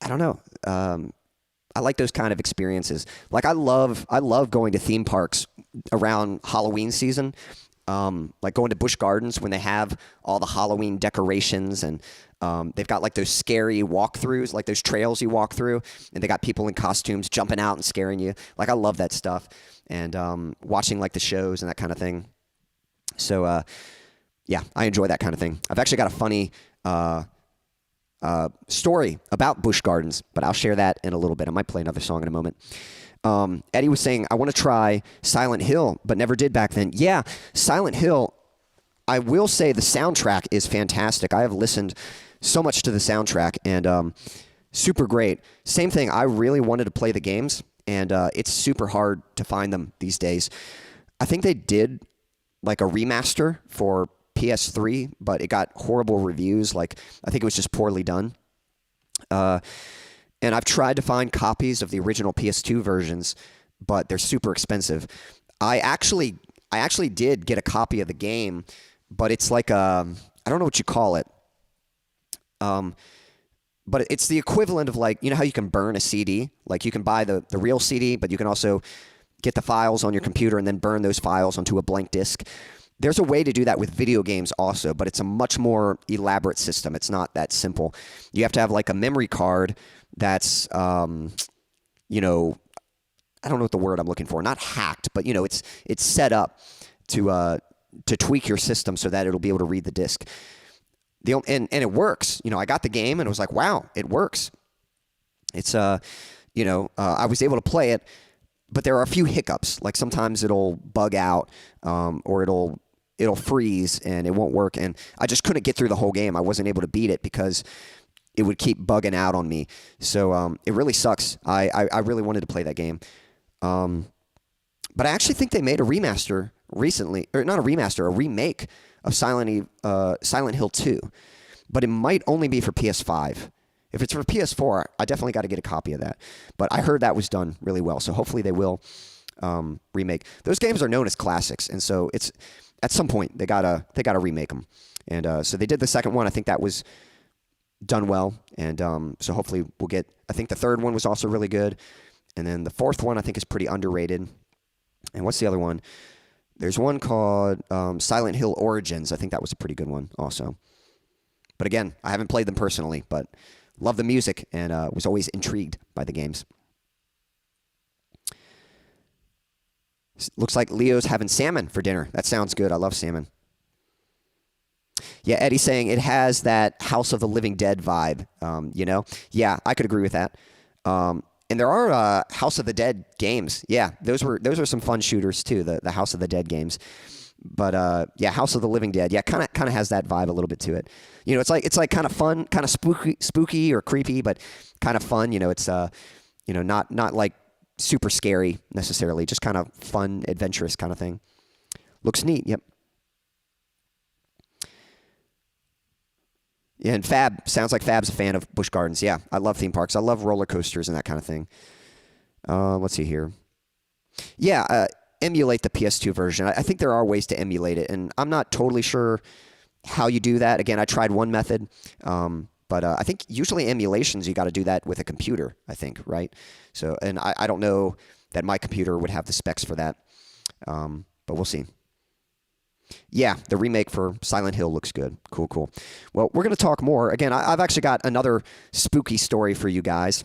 don't know. I like those kind of experiences. Like I love going to theme parks around Halloween season. Like going to Busch Gardens when they have all the Halloween decorations, and they've got like those scary walkthroughs, like those trails you walk through, and they got people in costumes jumping out and scaring you. Like I love that stuff, and watching like the shows and that kind of thing. So yeah, I enjoy that kind of thing. I've actually got a funny story about Busch Gardens, but I'll share that in a little bit. I might play another song in a moment. Eddie was saying, I want to try Silent Hill, but never did back then. Yeah, Silent Hill, I will say the soundtrack is fantastic. I have listened so much to the soundtrack, and super great. Same thing, I really wanted to play the games, and it's super hard to find them these days. I think they did like a remaster for PS3, but it got horrible reviews. Like, I think it was just poorly done. And I've tried to find copies of the original PS2 versions, but they're super expensive. I actually did get a copy of the game, but it's like I don't know what you call it. But it's the equivalent of like, how you can burn a CD? Like you can buy the real CD, but you can also get the files on your computer and then burn those files onto a blank disk. There's a way to do that with video games also, but it's a much more elaborate system. It's not that simple. You have to have like a memory card that's, you know, I don't know what the word I'm looking for. Not hacked, but you know, it's set up to tweak your system so that it'll be able to read the disk. And it works. You know, I got the game and it was like, wow, it works. It's you know, I was able to play it, but there are a few hiccups. Like sometimes it'll bug out, or it'll freeze and it won't work. And I just couldn't get through the whole game. I wasn't able to beat it because it would keep bugging out on me. So it really sucks. I really wanted to play that game. But I actually think they made a remaster recently, or not a remaster, a remake of Silent Hill 2. But it might only be for PS5. If it's for PS4, I definitely got to get a copy of that. But I heard that was done really well, so hopefully they will remake. Those games are known as classics, and so it's at some point they gotta remake them. And so they did the second one. I think that was done well, and so hopefully we'll get. I think the third one was also really good, and then the fourth one I think is pretty underrated. And what's the other one? There's one called Silent Hill Origins. I think that was a pretty good one also. But again, I haven't played them personally, but love the music and was always intrigued by the games. Looks like Leo's having salmon for dinner. That sounds good. I love salmon. Yeah, Eddie's saying it has that House of the Living Dead vibe, you know? Yeah, I could agree with that. And there are House of the Dead games. Yeah, those are some fun shooters too, the House of the Dead games. But yeah, House of the Living Dead. Yeah, kind of has that vibe a little bit to it. You know, it's like kind of fun, kind of spooky or creepy, but kind of fun. You know, it's you know, not like super scary necessarily, just kind of fun, adventurous kind of thing. Looks neat. Yep. Yeah, and Fab sounds like Fab's a fan of Busch Gardens. Yeah, I love theme parks. I love roller coasters and that kind of thing. Let's see here. Yeah, emulate the PS2 version. I think there are ways to emulate it, and I'm not totally sure how you do that. Again, I tried one method, but I think usually emulations you got to do that with a computer. I think, right? So, and I don't know that my computer would have the specs for that, but we'll see. Yeah, the remake for Silent Hill looks good. Cool. Well, we're going to talk more. Again, I've actually got another spooky story for you guys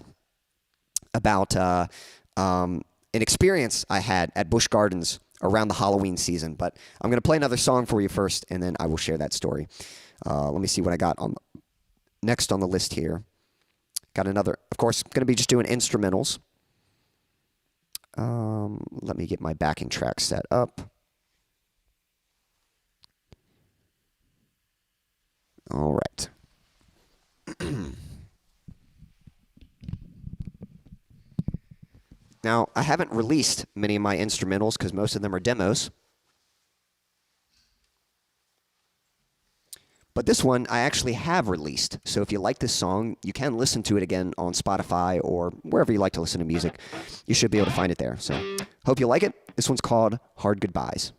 about an experience I had at Busch Gardens around the Halloween season. But I'm going to play another song for you first, and then I will share that story. Let me see what I got next on the list here. Got another, of course, going to be just doing instrumentals. Let me get my backing track set up. All right. Now, I haven't released many of my instrumentals because most of them are demos. But this one I actually have released. So if you like this song, you can listen to it again on Spotify or wherever you like to listen to music. You should be able to find it there. So hope you like it. This one's called Hard Goodbyes.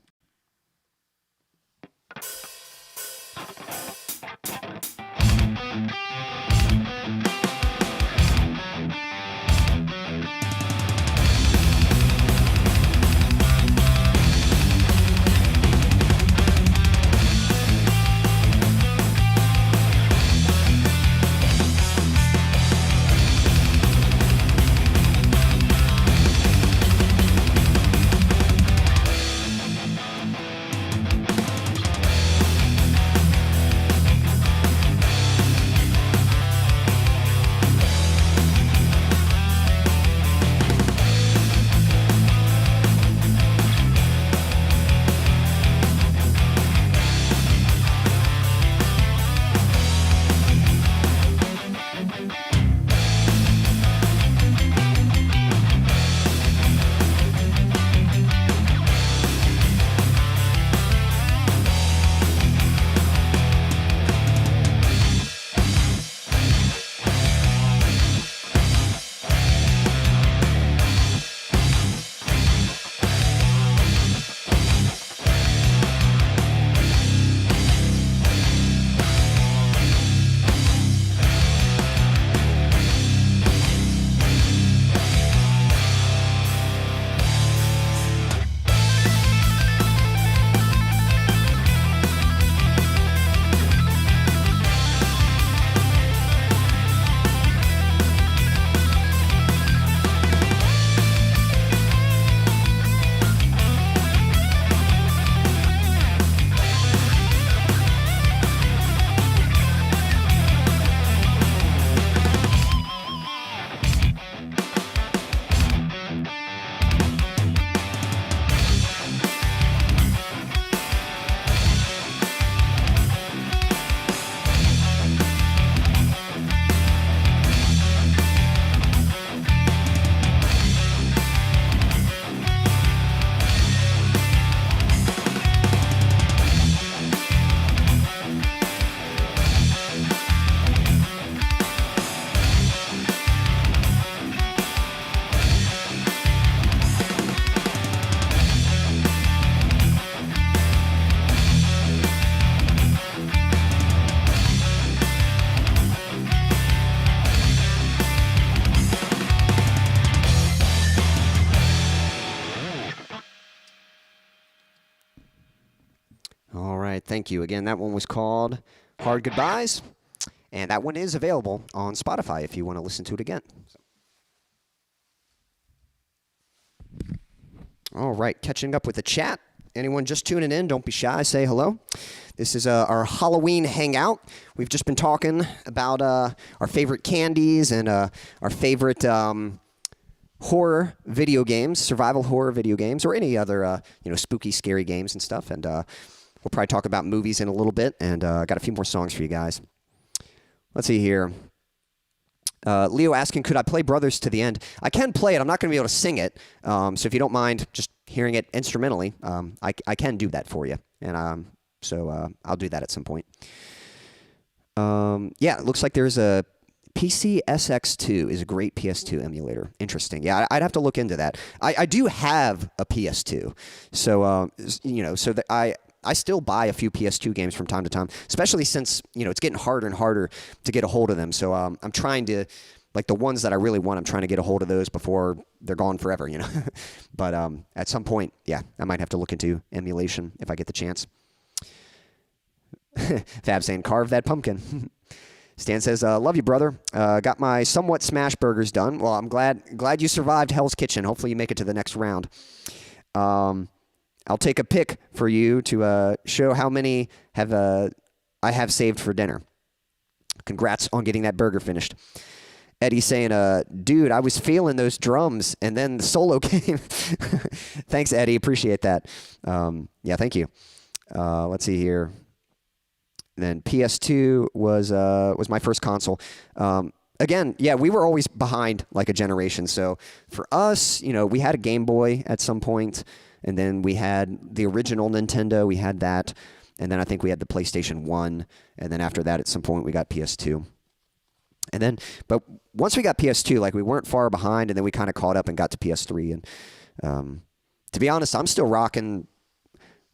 Thank you. Again, that one was called Hard Goodbyes. And that one is available on Spotify if you want to listen to it again. All right, catching up with the chat. Anyone just tuning in, don't be shy, say hello. This is our Halloween hangout. We've just been talking about our favorite candies and our favorite horror video games, survival horror video games, or any other spooky, scary games and stuff. And we'll probably talk about movies in a little bit, and I got a few more songs for you guys. Let's see here. Leo asking, could I play Brothers to the end? I can play it. I'm not going to be able to sing it. So if you don't mind just hearing it instrumentally, I can do that for you. And so I'll do that at some point. Yeah, it looks like there's a PCSX2 is a great PS2 emulator. Interesting. Yeah, I'd have to look into that. I do have a PS2. So, so that I still buy a few PS2 games from time to time, especially since, it's getting harder and harder to get a hold of them. So I'm trying to, like the ones that I really want, I'm trying to get a hold of those before they're gone forever, But at some point, yeah, I might have to look into emulation if I get the chance. Fab saying, carve that pumpkin. Stan says, love you, brother. Got my somewhat smash burgers done. Well, I'm glad you survived Hell's Kitchen. Hopefully you make it to the next round. I'll take a pic for you to show how many I have saved for dinner. Congrats on getting that burger finished. Eddie's saying, dude, I was feeling those drums, and then the solo came. Thanks, Eddie. Appreciate that. Yeah, thank you. Let's see here. Then PS2 was my first console. Again, yeah, we were always behind like a generation. So for us, we had a Game Boy at some point. And then we had the original Nintendo, we had that. And then I think we had the PlayStation 1. And then after that, at some point, we got PS2. And then, but once we got PS2, like we weren't far behind, and then we kind of caught up and got to PS3. And to be honest, I'm still rocking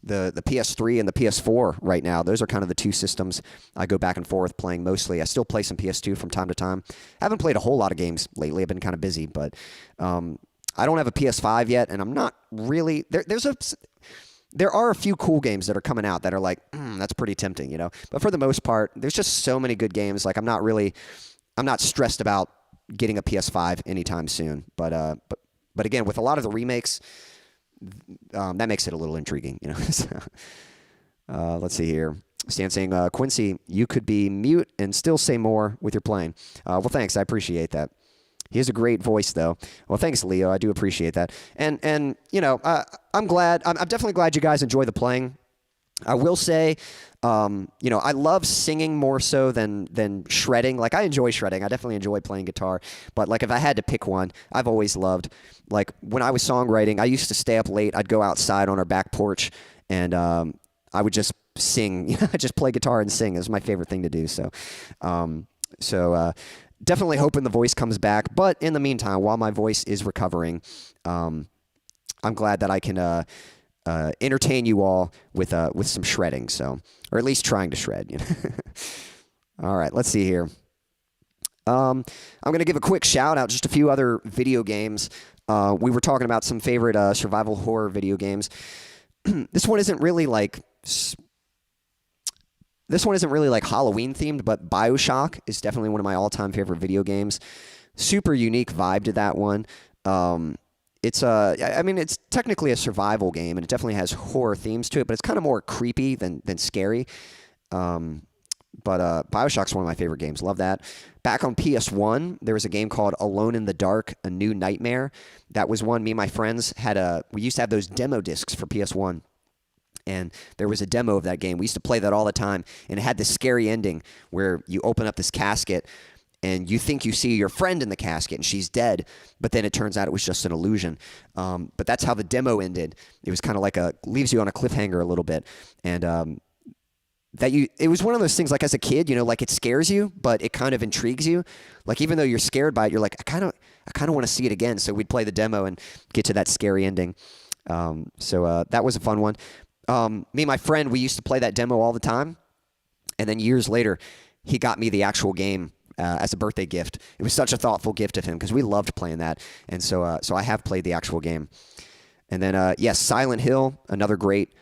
the PS3 and the PS4 right now. Those are kind of the two systems I go back and forth playing mostly. I still play some PS2 from time to time. I haven't played a whole lot of games lately. I've been kind of busy, but I don't have a PS5 yet, and I'm not really there are a few cool games that are coming out that are like, that's pretty tempting, But for the most part, there's just so many good games. Like I'm not stressed about getting a PS5 anytime soon. But again, with a lot of the remakes, that makes it a little intriguing, So, let's see here. Stan saying, Quincy, you could be mute and still say more with your playing. Well, thanks. I appreciate that. He has a great voice, though. Well, thanks, Leo. I do appreciate that. And I'm glad. I'm definitely glad you guys enjoy the playing. I will say, I love singing more so than shredding. Like, I enjoy shredding. I definitely enjoy playing guitar. But, like, if I had to pick one, I've always loved, like, when I was songwriting, I used to stay up late. I'd go outside on our back porch, and I would just sing. Just play guitar and sing. It was my favorite thing to do. So, definitely hoping the voice comes back. But in the meantime, while my voice is recovering, I'm glad that I can entertain you all with some shredding. So, or at least trying to shred. All right, let's see here. I'm going to give a quick shout out, just a few other video games. We were talking about some favorite survival horror video games. This one isn't really like Halloween themed, but BioShock is definitely one of my all-time favorite video games. Super unique vibe to that one. It's technically a survival game, and it definitely has horror themes to it, but it's kind of more creepy than scary. But BioShock's one of my favorite games. Love that. Back on PS1, there was a game called Alone in the Dark, A New Nightmare. That was one me and my friends we used to have those demo discs for PS1. And there was a demo of that game. We used to play that all the time. And it had this scary ending where you open up this casket and you think you see your friend in the casket and she's dead. But then it turns out it was just an illusion. But that's how the demo ended. It was kind of like leaves you on a cliffhanger a little bit. And it was one of those things, like as a kid, like it scares you, but it kind of intrigues you. Like even though you're scared by it, you're like, I kind of want to see it again. So we'd play the demo and get to that scary ending. So that was a fun one. Me and my friend, we used to play that demo all the time. And then years later, he got me the actual game as a birthday gift. It was such a thoughtful gift of him because we loved playing that. And so I have played the actual game. And then, yes, Silent Hill, another great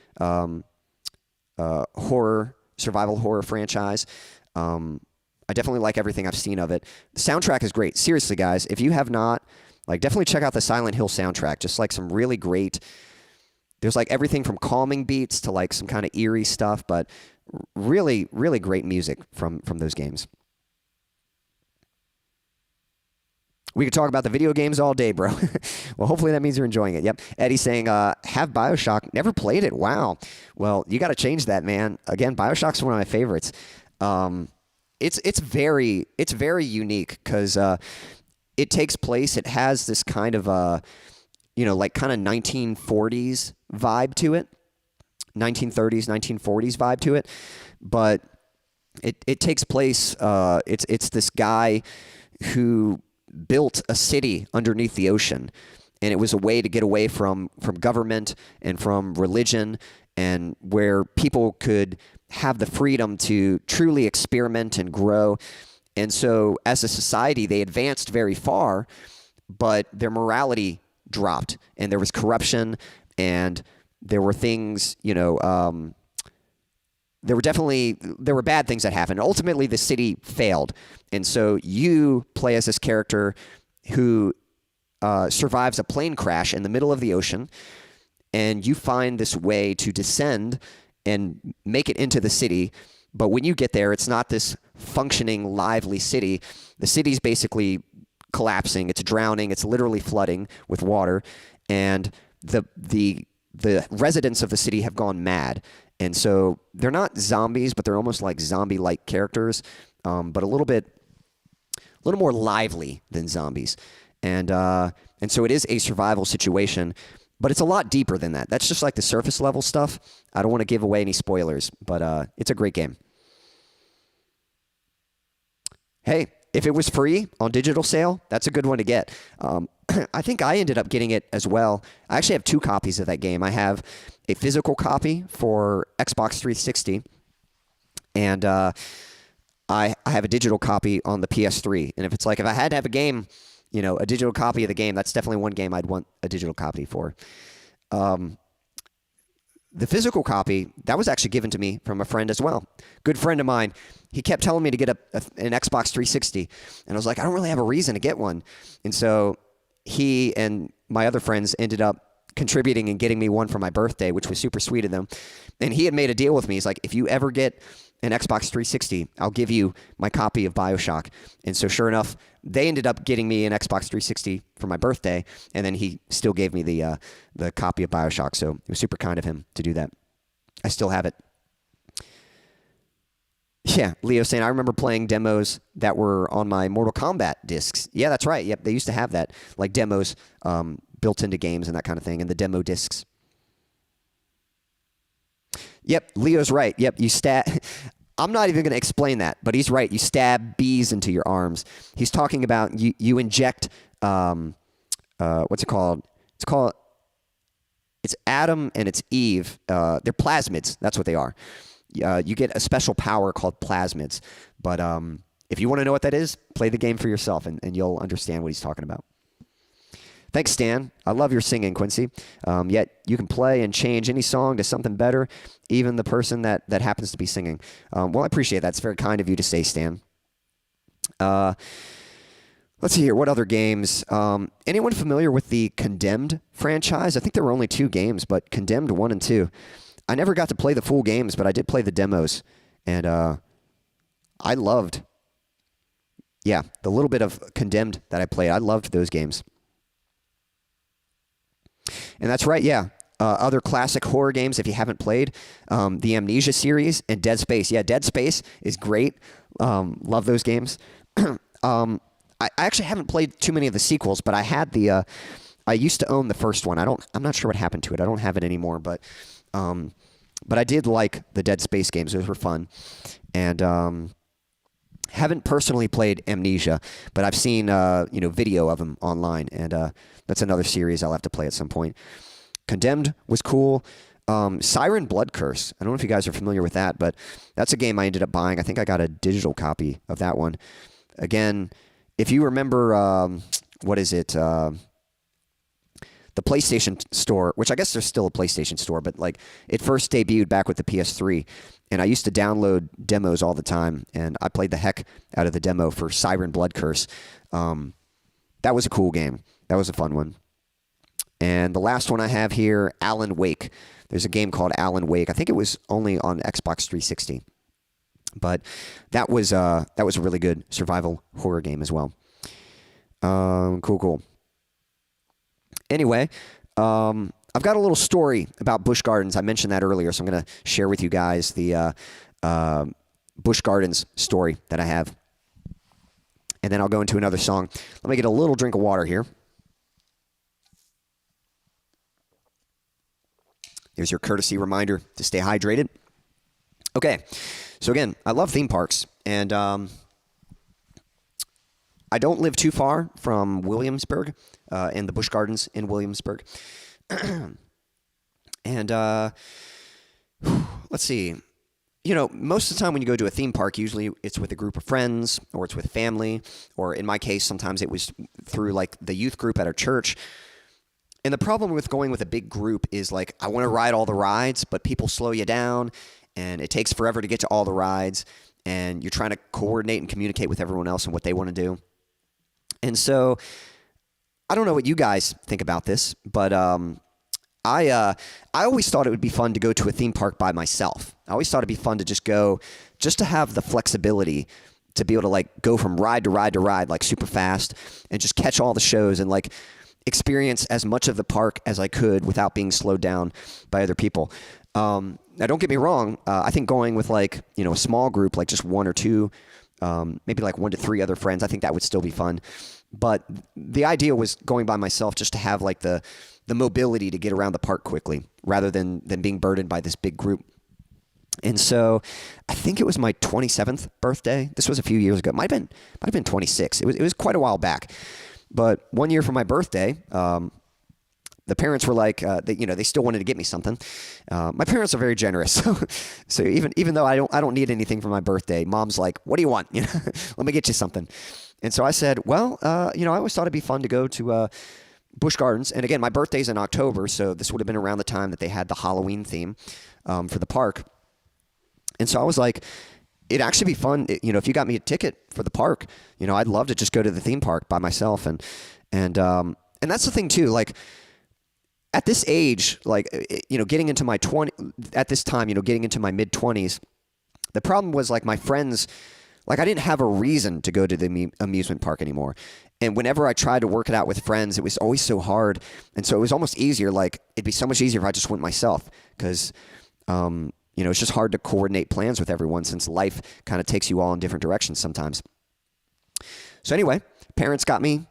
survival horror franchise. I definitely like everything I've seen of it. The soundtrack is great. Seriously, guys, if you have not, like, definitely check out the Silent Hill soundtrack. Just like some really great. There's like everything from calming beats to like some kind of eerie stuff, but really, really great music from those games. We could talk about the video games all day, bro. Well, hopefully that means you're enjoying it. Yep. Eddie's saying, have BioShock. Never played it. Wow. Well, you got to change that, man. Again, BioShock's one of my favorites. It's very unique because it takes place. It has this kind of like kind of 1940s vibe to it, 1930s, 1940s vibe to it, but it takes place. It's this guy who built a city underneath the ocean, and it was a way to get away from government and from religion, and where people could have the freedom to truly experiment and grow. And so as a society, they advanced very far, but their morality dropped, and there was corruption, and there were things, there were bad things that happened. Ultimately, the city failed. And so you play as this character who survives a plane crash in the middle of the ocean, and you find this way to descend and make it into the city. But when you get there, it's not this functioning, lively city. The city's basically collapsing. It's drowning. It's literally flooding with water. And the residents of the city have gone mad. And so they're not zombies, but they're almost like zombie-like characters, but a little more lively than zombies. And so it is a survival situation, but it's a lot deeper than that. That's just like the surface level stuff. I don't want to give away any spoilers, but it's a great game. Hey, if it was free on digital sale, that's a good one to get. I think I ended up getting it as well. I actually have 2 copies of that game. I have a physical copy for Xbox 360, and I have a digital copy on the PS3. And if I had to have a game, a digital copy of the game, that's definitely one game I'd want a digital copy for. The physical copy, that was actually given to me from a friend as well. Good friend of mine. He kept telling me to get an Xbox 360. And I was like, I don't really have a reason to get one. And so he and my other friends ended up contributing and getting me one for my birthday, which was super sweet of them. And he had made a deal with me. He's like, if you ever get an Xbox 360, I'll give you my copy of BioShock. And so sure enough, they ended up getting me an Xbox 360 for my birthday, and then he still gave me the copy of BioShock. So it was super kind of him to do that. I still have it. Yeah, Leo saying, I remember playing demos that were on my Mortal Kombat discs. Yeah, that's right. Yep, they used to have that, like demos built into games and that kind of thing, and the demo discs. Yep, Leo's right. Yep, you I'm not even going to explain that, but he's right. You stab bees into your arms. He's talking about you inject, what's it called? It's Adam and it's Eve. They're plasmids. That's what they are. You get a special power called plasmids. But if you want to know what that is, play the game for yourself, and you'll understand what he's talking about. Thanks, Stan. I love your singing, Quincy. Yet you can play and change any song to something better, even the person that happens to be singing. Well, I appreciate that. It's very kind of you to say, Stan. Let's see here. What other games? Anyone familiar with the Condemned franchise? I think there were only 2 games, but Condemned 1 and 2. I never got to play the full games, but I did play the demos. And I loved, the little bit of Condemned that I played. I loved those games. And that's right, other classic horror games, if you haven't played, the Amnesia series and Dead Space. Yeah, Dead Space is great. Love those games. I actually haven't played too many of the sequels, but I had I used to own the first one. I'm not sure what happened to it. I don't have it anymore, but I did like the Dead Space games. Those were fun. And haven't personally played Amnesia, but I've seen video of them online, and that's another series I'll have to play at some point. Condemned was cool. Siren Blood Curse. I don't know if you guys are familiar with that, but that's a game I ended up buying. I think I got a digital copy of that one. Again, if you remember, the the PlayStation Store, which I guess there's still a PlayStation Store, but like it first debuted back with the PS3, and I used to download demos all the time, and I played the heck out of the demo for Siren Blood Curse. That was a cool game. That was a fun one. And the last one I have here, Alan Wake. There's a game called Alan Wake. I think it was only on Xbox 360. But that was a really good survival horror game as well. Cool. Anyway, I've got a little story about Busch Gardens. I mentioned that earlier, so I'm going to share with you guys the Busch Gardens story that I have. And then I'll go into another song. Let me get a little drink of water here. Here's your courtesy reminder to stay hydrated. Okay, so again, I love theme parks, and I don't live too far from Williamsburg and the Busch Gardens in Williamsburg. And let's see. You know, most of the time when you go to a theme park, usually it's with a group of friends or it's with family, or in my case, sometimes it was through like the youth group at our church. And the problem with going with a big group is like, I want to ride all the rides, but people slow you down and it takes forever to get to all the rides, and you're trying to coordinate and communicate with everyone else and what they want to do. And so I don't know what you guys think about this, but I always thought it would be fun to go to a theme park by myself. I always thought it'd be fun to just go, just to have the flexibility to be able to like go from ride to ride to ride like super fast and just catch all the shows and like experience as much of the park as I could without being slowed down by other people. Now, don't get me wrong. I think going with like, you know, a small group, like just one or two, maybe like 1 to 3 other friends, I think that would still be fun. But the idea was going by myself just to have like the mobility to get around the park quickly rather than being burdened by this big group. And so I think it was my 27th birthday. This was a few years ago. It might have been 26. It was quite a while back. But one year for my birthday, the parents were like, they still wanted to get me something. My parents are very generous, so even though I don't need anything for my birthday, Mom's like, "What do you want? You know, let me get you something." And so I said, "Well, I always thought it'd be fun to go to Busch Gardens." And again, my birthday's in October, so this would have been around the time that they had the Halloween theme for the park. And so I was like, it'd actually be fun, if you got me a ticket for the park, I'd love to just go to the theme park by myself. And that's the thing too, like at this age, like, getting into my getting into my mid-20s, the problem was like my friends, like I didn't have a reason to go to the amusement park anymore. And whenever I tried to work it out with friends, it was always so hard. And so it was almost easier, like it'd be so much easier if I just went myself because, it's just hard to coordinate plans with everyone since life kind of takes you all in different directions sometimes. So anyway, parents got me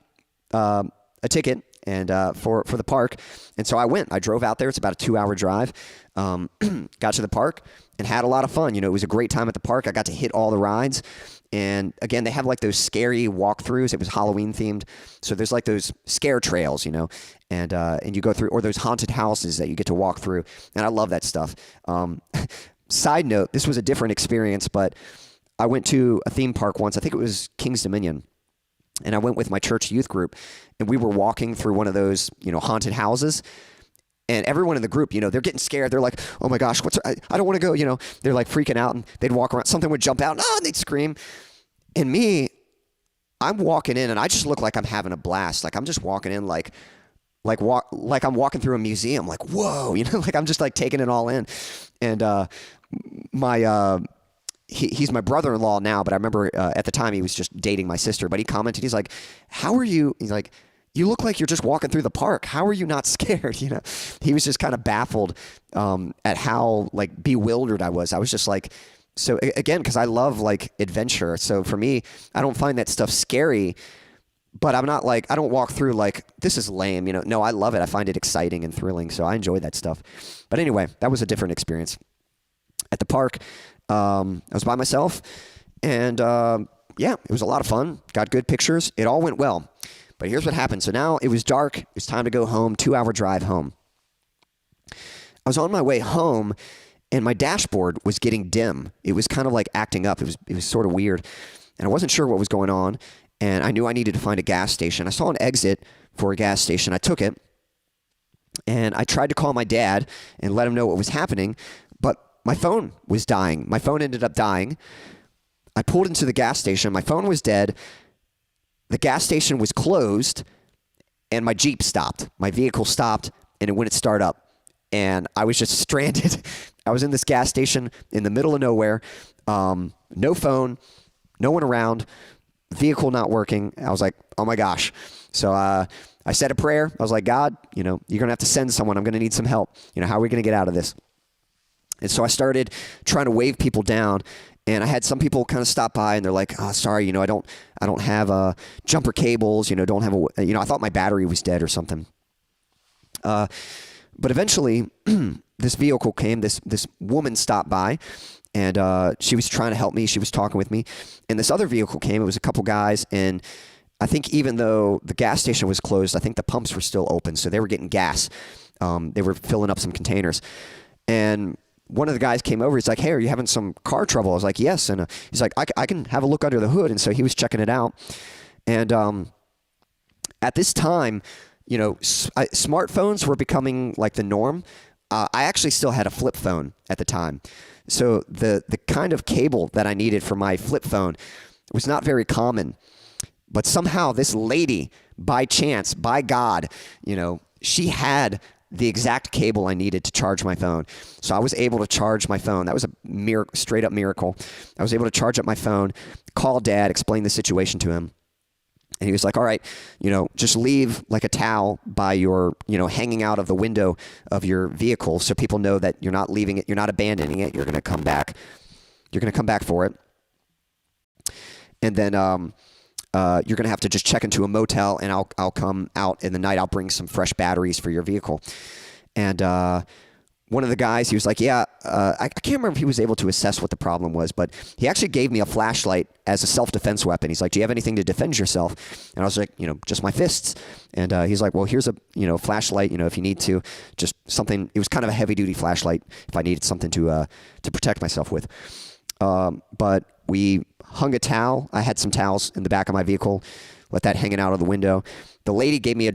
a ticket and for the park. And so I went. I drove out there. It's about a 2-hour drive. Got to the park and had a lot of fun. It was a great time at the park. I got to hit all the rides. And again, they have like those scary walkthroughs. It was Halloween themed. So there's like those scare trails, and you go through, or those haunted houses that you get to walk through. And I love that stuff. Side note, this was a different experience, but I went to a theme park once. I think it was King's Dominion. And I went with my church youth group, and we were walking through one of those, haunted houses. And everyone in the group, they're getting scared. They're like, "Oh my gosh, I don't want to go." They're like freaking out, and they'd walk around. Something would jump out, and they'd scream. And me, I'm walking in, and I just look like I'm having a blast. Like I'm just walking in, like I'm walking through a museum. Like whoa, like I'm just like taking it all in. And he's my brother-in-law now, but I remember at the time he was just dating my sister. But he commented, he's like, "How are you?" He's like, "You look like you're just walking through the park. How are you not scared?" He was just kind of baffled at how like bewildered I was. I was just like, so again, because I love like adventure. So for me, I don't find that stuff scary, but I'm not like, I don't walk through like, this is lame. No, I love it. I find it exciting and thrilling. So I enjoy that stuff. But anyway, that was a different experience. At the park, I was by myself, and it was a lot of fun. Got good pictures. It all went well. But here's what happened. So now it was dark. It was time to go home, 2-hour drive home. I was on my way home, and my dashboard was getting dim. It was kind of like acting up. It was sort of weird, and I wasn't sure what was going on, and I knew I needed to find a gas station. I saw an exit for a gas station. I took it, And I tried to call my dad and let him know what was happening, but my phone was dying. My phone ended up dying. I pulled into the gas station. My phone was dead. The gas station was closed, and my Jeep stopped. My vehicle stopped, and it wouldn't start up. And I was just stranded. I was in this gas station in the middle of nowhere. No phone, no one around, vehicle not working. I was like, oh my gosh. So I said a prayer. I was like, God, you're going to have to send someone. I'm going to need some help. How are we going to get out of this? And so I started trying to wave people down. And I had some people kind of stop by, and they're like, "Oh, sorry, I don't have jumper cables. Don't have I thought my battery was dead or something." But eventually, this vehicle came. This woman stopped by, and she was trying to help me. She was talking with me, and this other vehicle came. It was a couple guys, and I think even though the gas station was closed, I think the pumps were still open, so they were getting gas. They were filling up some containers, and one of the guys came over. He's like, "Hey, are you having some car trouble?" I was like, "Yes." And he's like, I can have a look under the hood. And so he was checking it out. And at this time, smartphones were becoming like the norm. I actually still had a flip phone at the time. So the kind of cable that I needed for my flip phone was not very common. But somehow this lady, by chance, by God, she had the exact cable I needed to charge my phone. So I was able to charge my phone. That was a straight up miracle. I was able to charge up my phone, call Dad, explain the situation to him. And he was like, all right, just leave like a towel by your, hanging out of the window of your vehicle so people know that you're not leaving it, you're not abandoning it, you're going to come back. You're going to come back for it. And then you're going to have to just check into a motel, and I'll come out in the night. I'll bring some fresh batteries for your vehicle. And one of the guys, he was like, yeah, I can't remember if he was able to assess what the problem was, but he actually gave me a flashlight as a self-defense weapon. He's like, do you have anything to defend yourself? And I was like, just my fists. And he's like, well, here's a flashlight, if you need to, just something. It was kind of a heavy-duty flashlight if I needed something to protect myself with. But we hung a towel. I had some towels in the back of my vehicle, let that hanging out of the window. The lady gave me a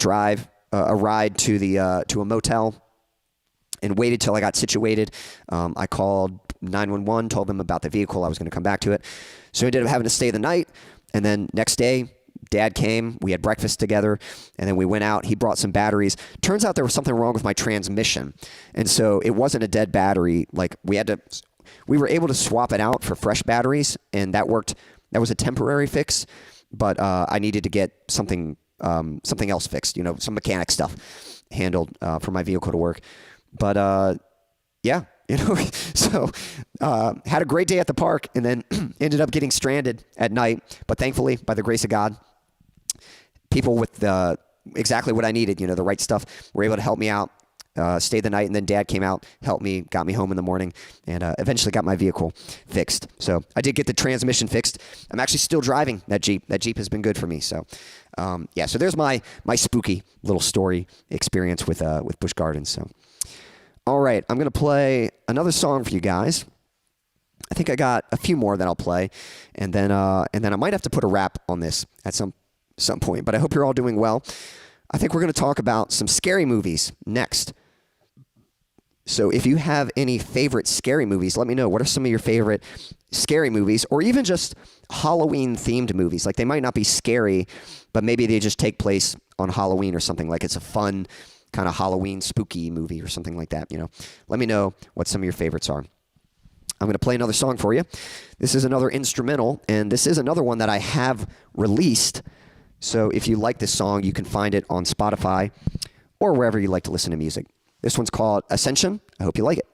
ride to a motel, and waited till I got situated. I called 911, told them about the vehicle. I was going to come back to it. So I ended up having to stay the night. And then next day, Dad came. We had breakfast together. And then we went out. He brought some batteries. Turns out there was something wrong with my transmission. And so it wasn't a dead battery. Like we were able to swap it out for fresh batteries. And that worked. That was a temporary fix. But I needed to get something else fixed, some mechanic stuff handled for my vehicle to work. But, yeah, so had a great day at the park, and then ended up getting stranded at night. But thankfully, by the grace of God, people with exactly what I needed, the right stuff, were able to help me out, stayed the night, and then Dad came out, helped me, got me home in the morning, and eventually got my vehicle fixed. So I did get the transmission fixed. I'm actually still driving that Jeep. That Jeep has been good for me. So, yeah, so there's my spooky little story experience with Busch Gardens. So. All right, I'm going to play another song for you guys. I think I got a few more that I'll play, and then I might have to put a wrap on this at some point, but I hope you're all doing well. I think we're going to talk about some scary movies next. So if you have any favorite scary movies, let me know. What are some of your favorite scary movies, or even just Halloween-themed movies? Like, they might not be scary, but maybe they just take place on Halloween or something. Like, it's a fun kind of Halloween spooky movie or something like that, Let me know what some of your favorites are. I'm going to play another song for you. This is another instrumental, and this is another one that I have released. So if you like this song, you can find it on Spotify or wherever you like to listen to music. This one's called Ascension. I hope you like it.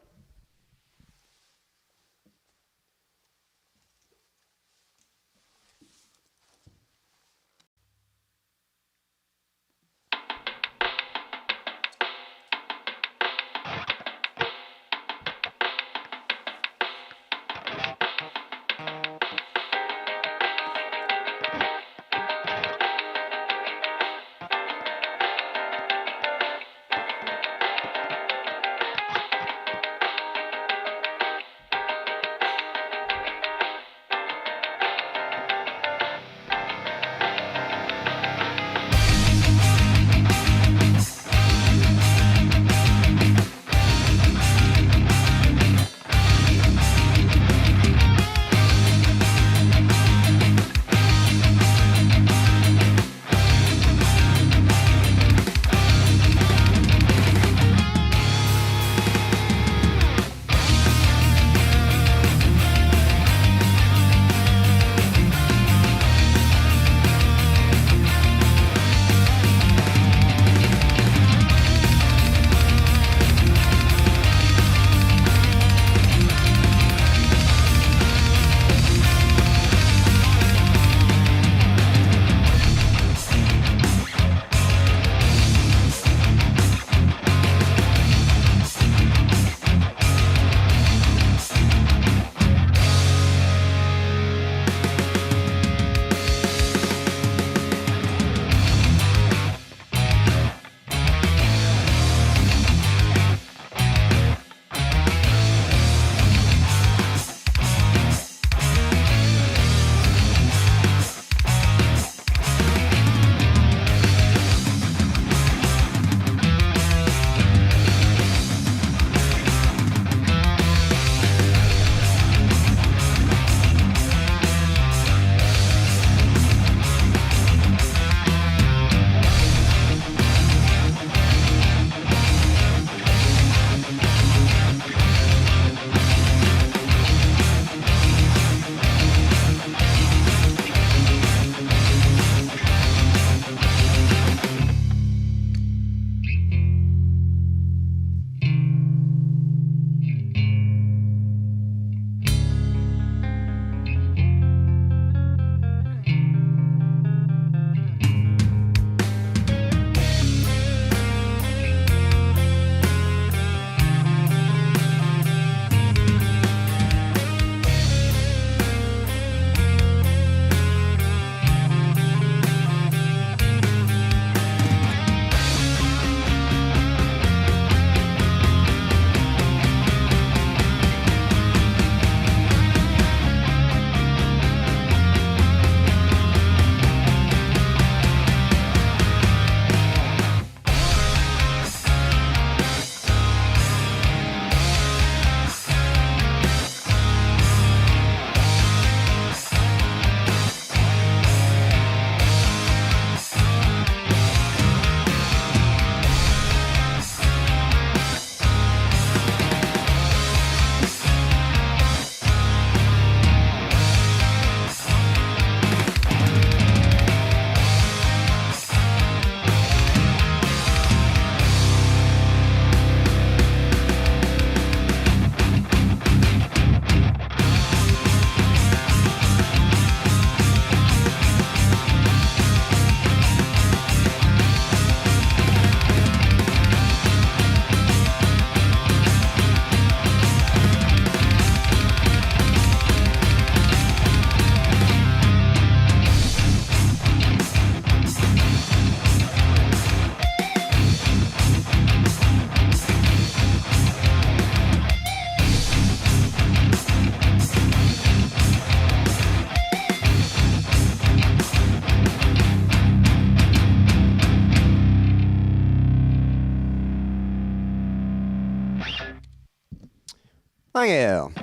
Thank you.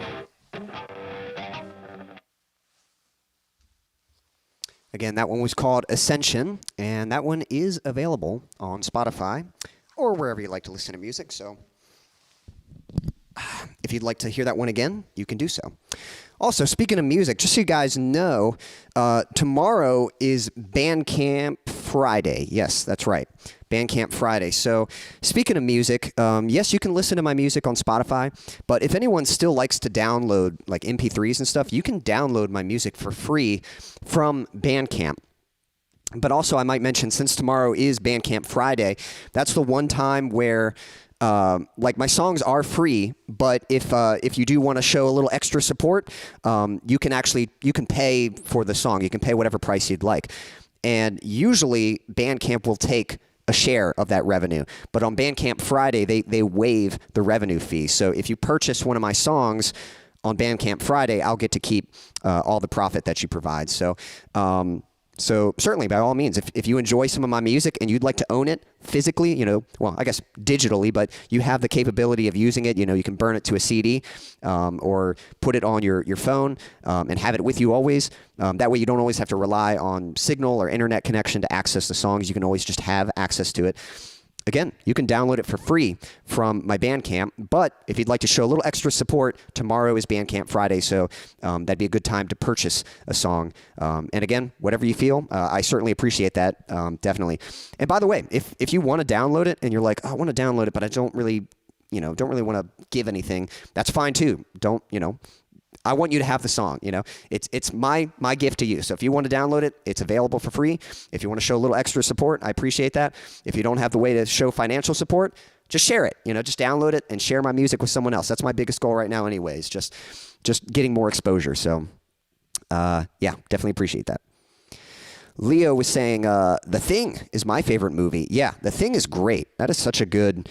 Again, that one was called Ascension, and that one is available on Spotify or wherever you like to listen to music. So if you'd like to hear that one again, you can do so. Also, speaking of music, just so you guys know, tomorrow is Bandcamp Friday. Yes, that's right. Bandcamp Friday. So speaking of music, yes, you can listen to my music on Spotify, but if anyone still likes to download like MP3s and stuff, you can download my music for free from Bandcamp. But also, I might mention, since tomorrow is Bandcamp Friday, that's the one time where like my songs are free, but if you do want to show a little extra support, you can pay for the song. You can pay whatever price you'd like. And usually Bandcamp will take a share of that revenue. But on Bandcamp Friday, they waive the revenue fee. So if you purchase one of my songs on Bandcamp Friday, I'll get to keep all the profit that you provide. So certainly, by all means, if you enjoy some of my music and you'd like to own it physically, well, I guess digitally, but you have the capability of using it, you can burn it to a CD or put it on your phone and have it with you always. That way you don't always have to rely on signal or internet connection to access the songs. You can always just have access to it. Again, you can download it for free from my Bandcamp, but if you'd like to show a little extra support, tomorrow is Bandcamp Friday, so that'd be a good time to purchase a song. And again, whatever you feel, I certainly appreciate that, definitely. And by the way, if you want to download it and you're like, oh, I want to download it, but I don't really want to give anything, that's fine too. I want you to have the song, It's my gift to you. So if you want to download it, it's available for free. If you want to show a little extra support, I appreciate that. If you don't have the way to show financial support, just share it. Just download it and share my music with someone else. That's my biggest goal right now anyways, just getting more exposure. So, yeah, definitely appreciate that. Leo was saying, The Thing is my favorite movie. Yeah, The Thing is great. That is such a good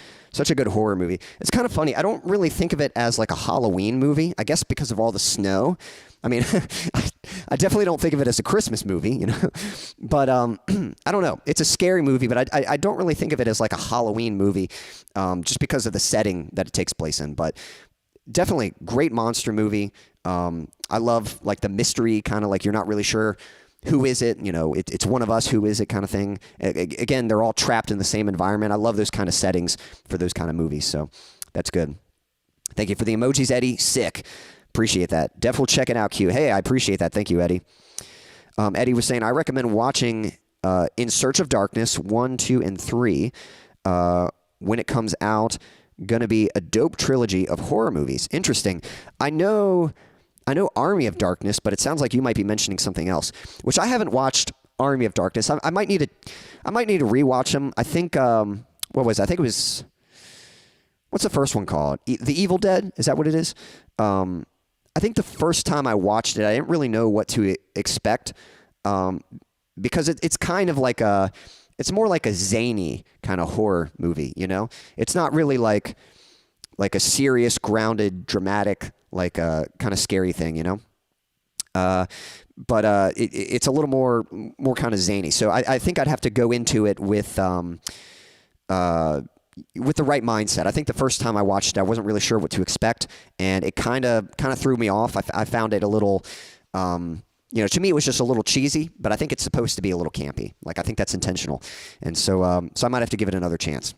horror movie. It's kind of funny. I don't really think of it as like a Halloween movie, I guess because of all the snow. I mean, I definitely don't think of it as a Christmas movie, But I don't know. It's a scary movie, but I don't really think of it as like a Halloween movie just because of the setting that it takes place in. But definitely great monster movie. I love like the mystery, kind of like you're not really sure who is it? It's one of us. Who is it? Kind of thing. Again, they're all trapped in the same environment. I love those kind of settings for those kind of movies. So that's good. Thank you for the emojis, Eddie. Sick. Appreciate that. Definitely check it out, Q. Hey, I appreciate that. Thank you, Eddie. Eddie was saying, I recommend watching In Search of Darkness 1, 2, and 3 when it comes out. Going to be a dope trilogy of horror movies. Interesting. I know Army of Darkness, but it sounds like you might be mentioning something else, which I haven't watched. Army of Darkness. I might need to rewatch them. I think what was it? I think it was, what's the first one called? The Evil Dead. Is that what it is? I think the first time I watched it, I didn't really know what to expect because it's kind of like it's more like a zany kind of horror movie. It's not really like a serious, grounded, dramatic, like a kind of scary thing, but it's a little more kind of zany. So I think I'd have to go into it with the right mindset. I think the first time I watched it, I wasn't really sure what to expect, and it kind of threw me off. I found it a little, to me it was just a little cheesy, but I think it's supposed to be a little campy. Like I think that's intentional, and so I might have to give it another chance.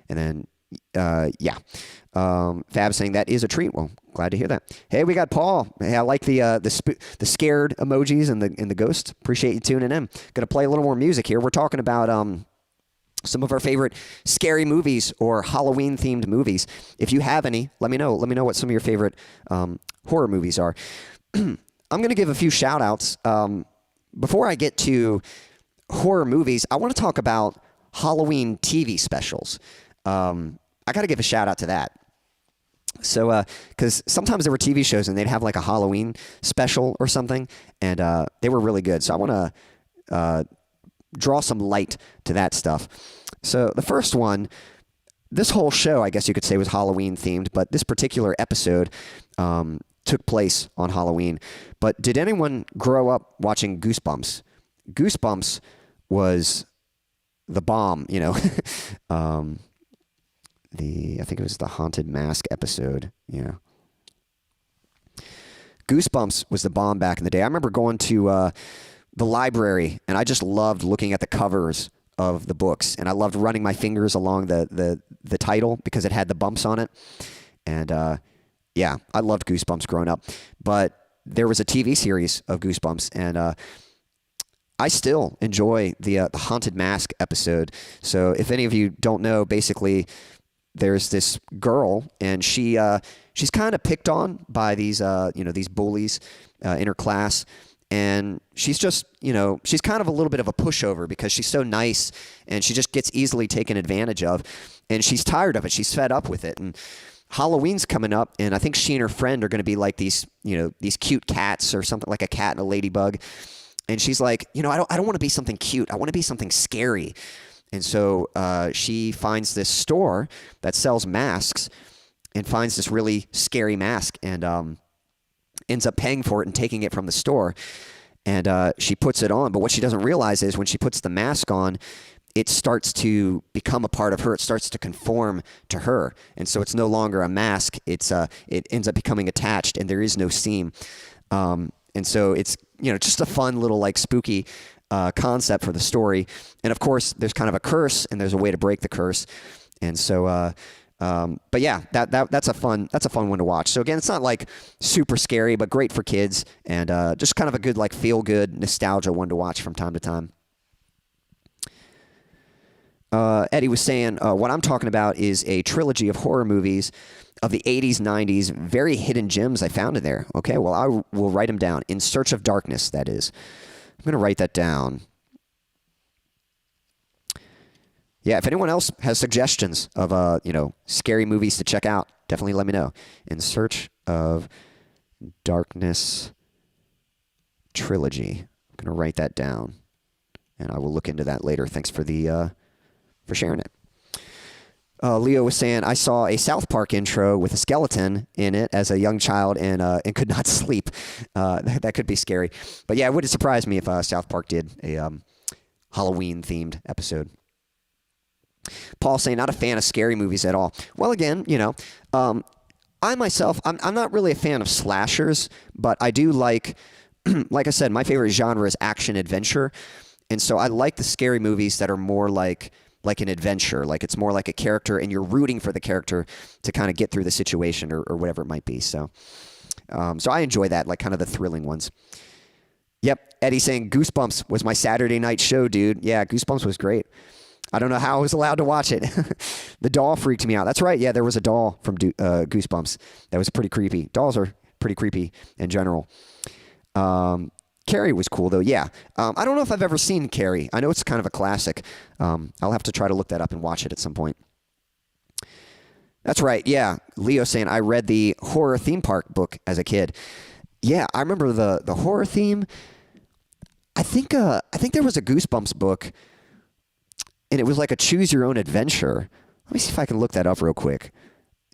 And then. Fab saying that is a treat. Well, glad to hear that. Hey, we got Paul. Hey, I like the scared emojis and the ghost. Appreciate you tuning in. Gonna play a little more music here. We're talking about some of our favorite scary movies or Halloween themed movies. If you have any, let me know. Let me know what some of your favorite horror movies are. I'm gonna give a few shout outs. Before I get to horror movies, I want to talk about Halloween TV specials. I got to give a shout out to that. So, because sometimes there were TV shows and they'd have like a Halloween special or something, and they were really good. So I want to draw some light to that stuff. So the first one, this whole show, I guess you could say, was Halloween themed, but this particular episode took place on Halloween. But did anyone grow up watching Goosebumps? Goosebumps was the bomb, I think it was the Haunted Mask episode. Yeah, Goosebumps was the bomb back in the day. I remember going to the library, and I just loved looking at the covers of the books, and I loved running my fingers along the title because it had the bumps on it. And yeah, I loved Goosebumps growing up. But there was a TV series of Goosebumps, and I still enjoy the Haunted Mask episode. So if any of you don't know, basically there's this girl, and she's kind of picked on by these these bullies in her class. And she's just, she's kind of a little bit of a pushover because she's so nice, and she just gets easily taken advantage of. And she's tired of it. She's fed up with it. And Halloween's coming up, and I think she and her friend are going to be like these cute cats or something, like a cat and a ladybug. And she's like, I don't want to be something cute. I want to be something scary. And so she finds this store that sells masks and finds this really scary mask, and ends up paying for it and taking it from the store. And she puts it on. But what she doesn't realize is when she puts the mask on, it starts to become a part of her. It starts to conform to her. And so it's no longer a mask. It ends up becoming attached, and there is no seam. And so it's, just a fun little like spooky concept for the story. And of course, there's kind of a curse, and there's a way to break the curse. And so, but yeah, that's a fun one to watch. So again, it's not like super scary, but great for kids, and just kind of a good like feel good nostalgia one to watch from time to time. Eddie was saying, what I'm talking about is a trilogy of horror movies of the 80s, 90s, very hidden gems I found in there. Okay, well, I will write them down. In Search of Darkness, that is. I'm going to write that down. Yeah, if anyone else has suggestions of, scary movies to check out, definitely let me know. In Search of Darkness trilogy. I'm going to write that down, and I will look into that later. Thanks for for sharing it. Leo was saying, I saw a South Park intro with a skeleton in it as a young child, and could not sleep. That could be scary. But yeah, it would have surprised me if South Park did a Halloween-themed episode. Paul saying, not a fan of scary movies at all. Well, again, I myself, I'm not really a fan of slashers, but I do like I said, my favorite genre is action-adventure. And so I like the scary movies that are more like an adventure, like it's more like a character, and you're rooting for the character to kind of get through the situation or whatever it might be. So I enjoy that, like kind of the thrilling ones. Yep, Eddie saying Goosebumps was my Saturday night show, dude. Yeah, Goosebumps was great. I don't know how I was allowed to watch it. The doll freaked me out. That's right. Yeah, there was a doll from Goosebumps that was pretty creepy. Dolls are pretty creepy in general. Carrie was cool, though. Yeah. I don't know if I've ever seen Carrie. I know it's kind of a classic. I'll have to try to look that up and watch it at some point. That's right. Yeah. Leo saying, I read the horror theme park book as a kid. Yeah, I remember the horror theme. I think there was a Goosebumps book, and it was like a choose your own adventure. Let me see if I can look that up real quick.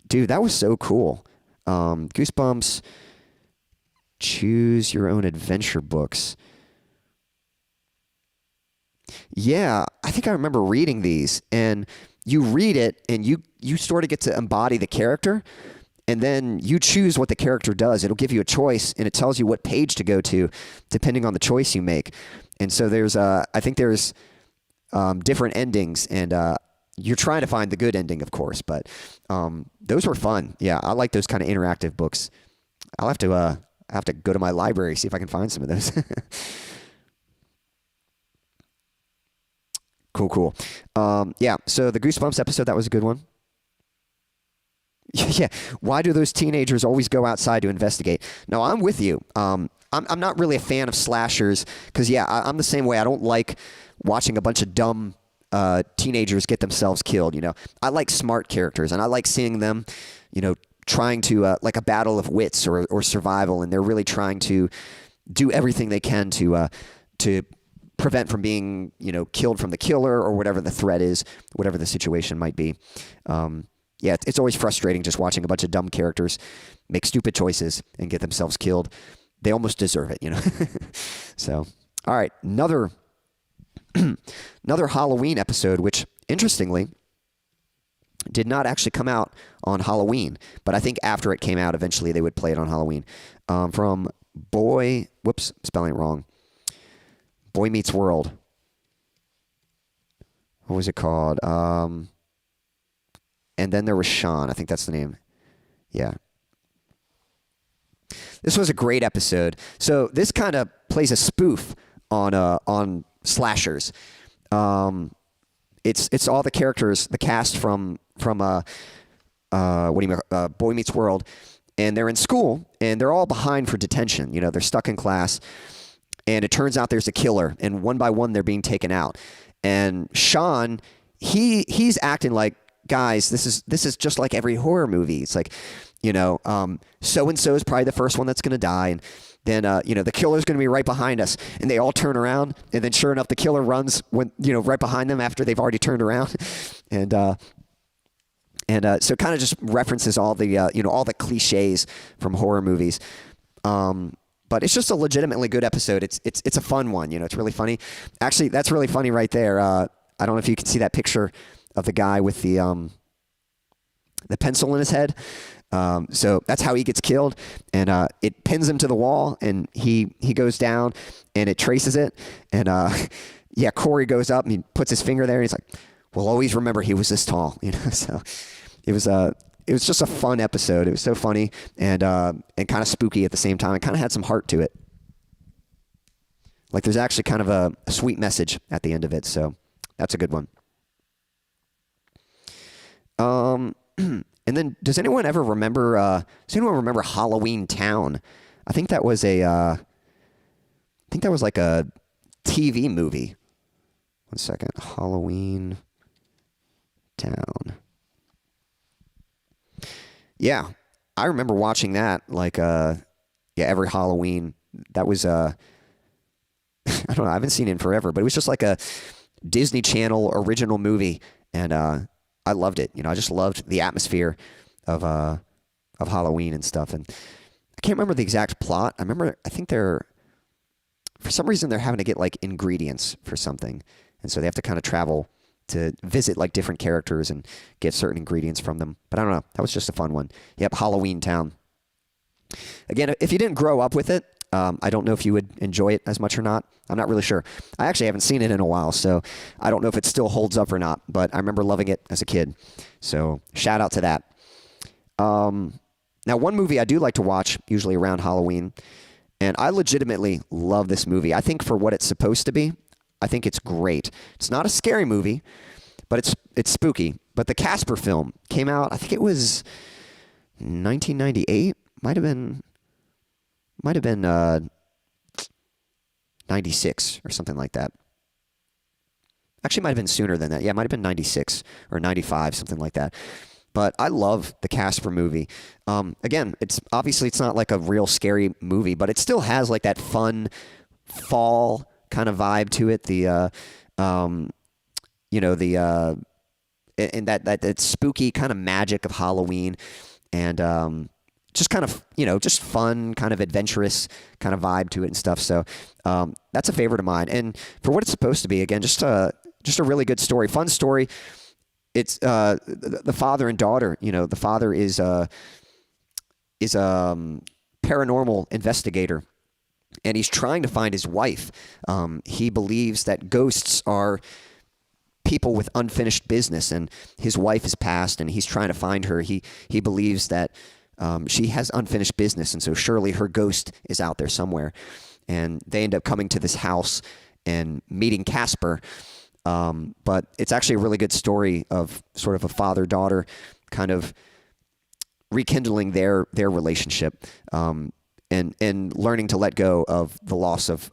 Dude, that was so cool. Goosebumps choose your own adventure books. Yeah, I think I remember reading these, and you read it, and you sort of get to embody the character, and then you choose what the character does. It'll give you a choice, and it tells you what page to go to, depending on the choice you make. And so I think there's different endings, and you're trying to find the good ending, of course, but those were fun. Yeah, I like those kind of interactive books. I'll have to go to my library, see if I can find some of those. Cool. Yeah, so the Goosebumps episode, that was a good one. Yeah, why do those teenagers always go outside to investigate? No, I'm with you. I'm not really a fan of slashers because, yeah, I'm the same way. I don't like watching a bunch of dumb teenagers get themselves killed. I like smart characters, and I like seeing them, trying to like a battle of wits or survival, and they're really trying to do everything they can to prevent from being killed from the killer or whatever the threat is, whatever the situation might be. Yeah, it's always frustrating just watching a bunch of dumb characters make stupid choices and get themselves killed. They almost deserve it, So, all right, another Halloween episode, which, interestingly, did not actually come out on Halloween, but I think after it came out, eventually they would play it on Halloween. From whoops, spelling it wrong. Boy Meets World. What was it called? And then there was Sean. I think that's the name. Yeah. This was a great episode. So this kind of plays a spoof on slashers. It's all the characters, the cast from Boy Meets World, and they're in school and they're all behind for detention. You know, they're stuck in class, and it turns out there's a killer, and one by one they're being taken out. And Sean, he's acting like, guys, this is just like every horror movie. It's like, you know, so and so is probably the first one that's going to die, and then you know, the killer's going to be right behind us, and they all turn around, and then sure enough, the killer runs right behind them after they've already turned around, and so it kind of just references all the all the cliches from horror movies. But it's just a legitimately good episode. It's a fun one. You know, it's really funny. Actually, that's really funny right there. I don't know if you can see that picture of the guy with the pencil in his head. So that's how he gets killed, and it pins him to the wall, and he goes down, and it traces it, and yeah, Corey goes up and he puts his finger there, and he's like, "We'll always remember he was this tall," you know. So it was just a fun episode. It was so funny and kind of spooky at the same time. It kind of had some heart to it. Like there's actually kind of a sweet message at the end of it. So that's a good one. And then, does anyone remember Halloween Town? I think that was like a TV movie. One second, Halloween Town. Yeah, I remember watching that every Halloween. That was I don't know, I haven't seen it in forever, but it was just like a Disney Channel original movie, and I loved it. You know, I just loved the atmosphere of Halloween and stuff. And I can't remember the exact plot. I think for some reason they're having to get like ingredients for something, and so they have to kind of travel to visit like different characters and get certain ingredients from them. But I don't know. That was just a fun one. Yep, Halloween Town. Again, if you didn't grow up with it, I don't know if you would enjoy it as much or not. I'm not really sure. I actually haven't seen it in a while, so I don't know if it still holds up or not, but I remember loving it as a kid. So shout out to that. Now, one movie I do like to watch, usually around Halloween, and I legitimately love this movie. I think for what it's supposed to be, I think it's great. It's not a scary movie, but it's spooky. But the Casper film came out, I think it was 1998. Might have been 96 or something like that. Actually, might have been sooner than that. Yeah, it might have been 96 or 95, something like that. But I love the Casper movie. Again, it's not like a real scary movie, but it still has like that fun fall kind of vibe to it. And that spooky kind of magic of Halloween, and just kind of, just fun, kind of adventurous kind of vibe to it and stuff. So that's a favorite of mine. And for what it's supposed to be, again, just a really good story, fun story. It's the father and daughter. The father is a paranormal investigator, and he's trying to find his wife. He believes that ghosts are people with unfinished business, and his wife has passed, and he's trying to find her. He believes that she has unfinished business, and so surely her ghost is out there somewhere. And they end up coming to this house and meeting Casper. But it's actually a really good story of sort of a father-daughter kind of rekindling their relationship, and learning to let go of the loss of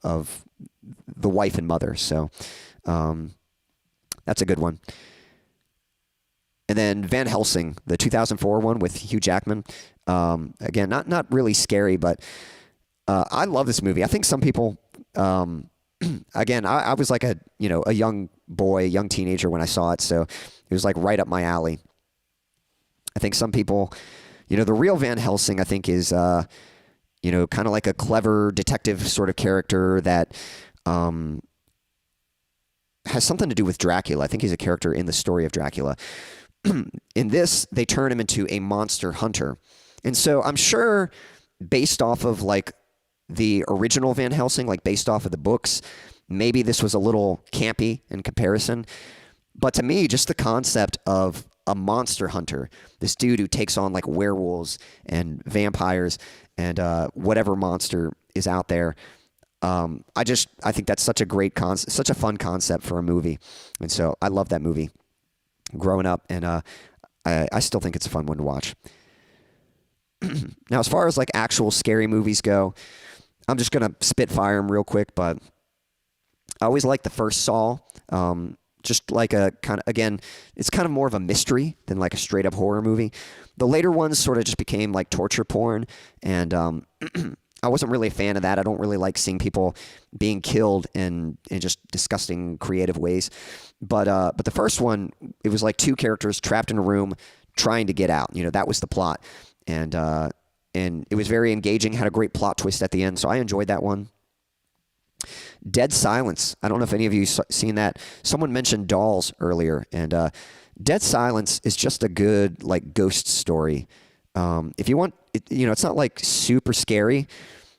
the wife and mother. So that's a good one. And then Van Helsing, the 2004 one with Hugh Jackman. Again, not really scary, but I love this movie. I think some people, again, I was like a young boy, young teenager when I saw it, so it was like right up my alley. I think some people, the real Van Helsing, I think, is kind of like a clever detective sort of character that has something to do with Dracula. I think he's a character in the story of Dracula. in this, they turn him into a monster hunter. And so I'm sure based off of like the original Van Helsing, like based off of the books, maybe this was a little campy in comparison. But to me, just the concept of a monster hunter, this dude who takes on like werewolves and vampires and whatever monster is out there. I think that's such a great concept, such a fun concept for a movie. And so I love that movie growing up, and I still think it's a fun one to watch. Now, as far as like actual scary movies go, I'm just going to spitfire them real quick, but I always liked the first Saw. Just like a kind of, again, it's kind of more of a mystery than like a straight up horror movie. The later ones sort of just became like torture porn, and I wasn't really a fan of that. I don't really like seeing people being killed in just disgusting creative ways. But the first one, it was like two characters trapped in a room trying to get out. You know, that was the plot. And it was very engaging, had a great plot twist at the end. So I enjoyed that one. Dead Silence. I don't know if any of you seen that. Someone mentioned Dolls earlier, and Dead Silence is just a good like ghost story. If you want, it's not like super scary,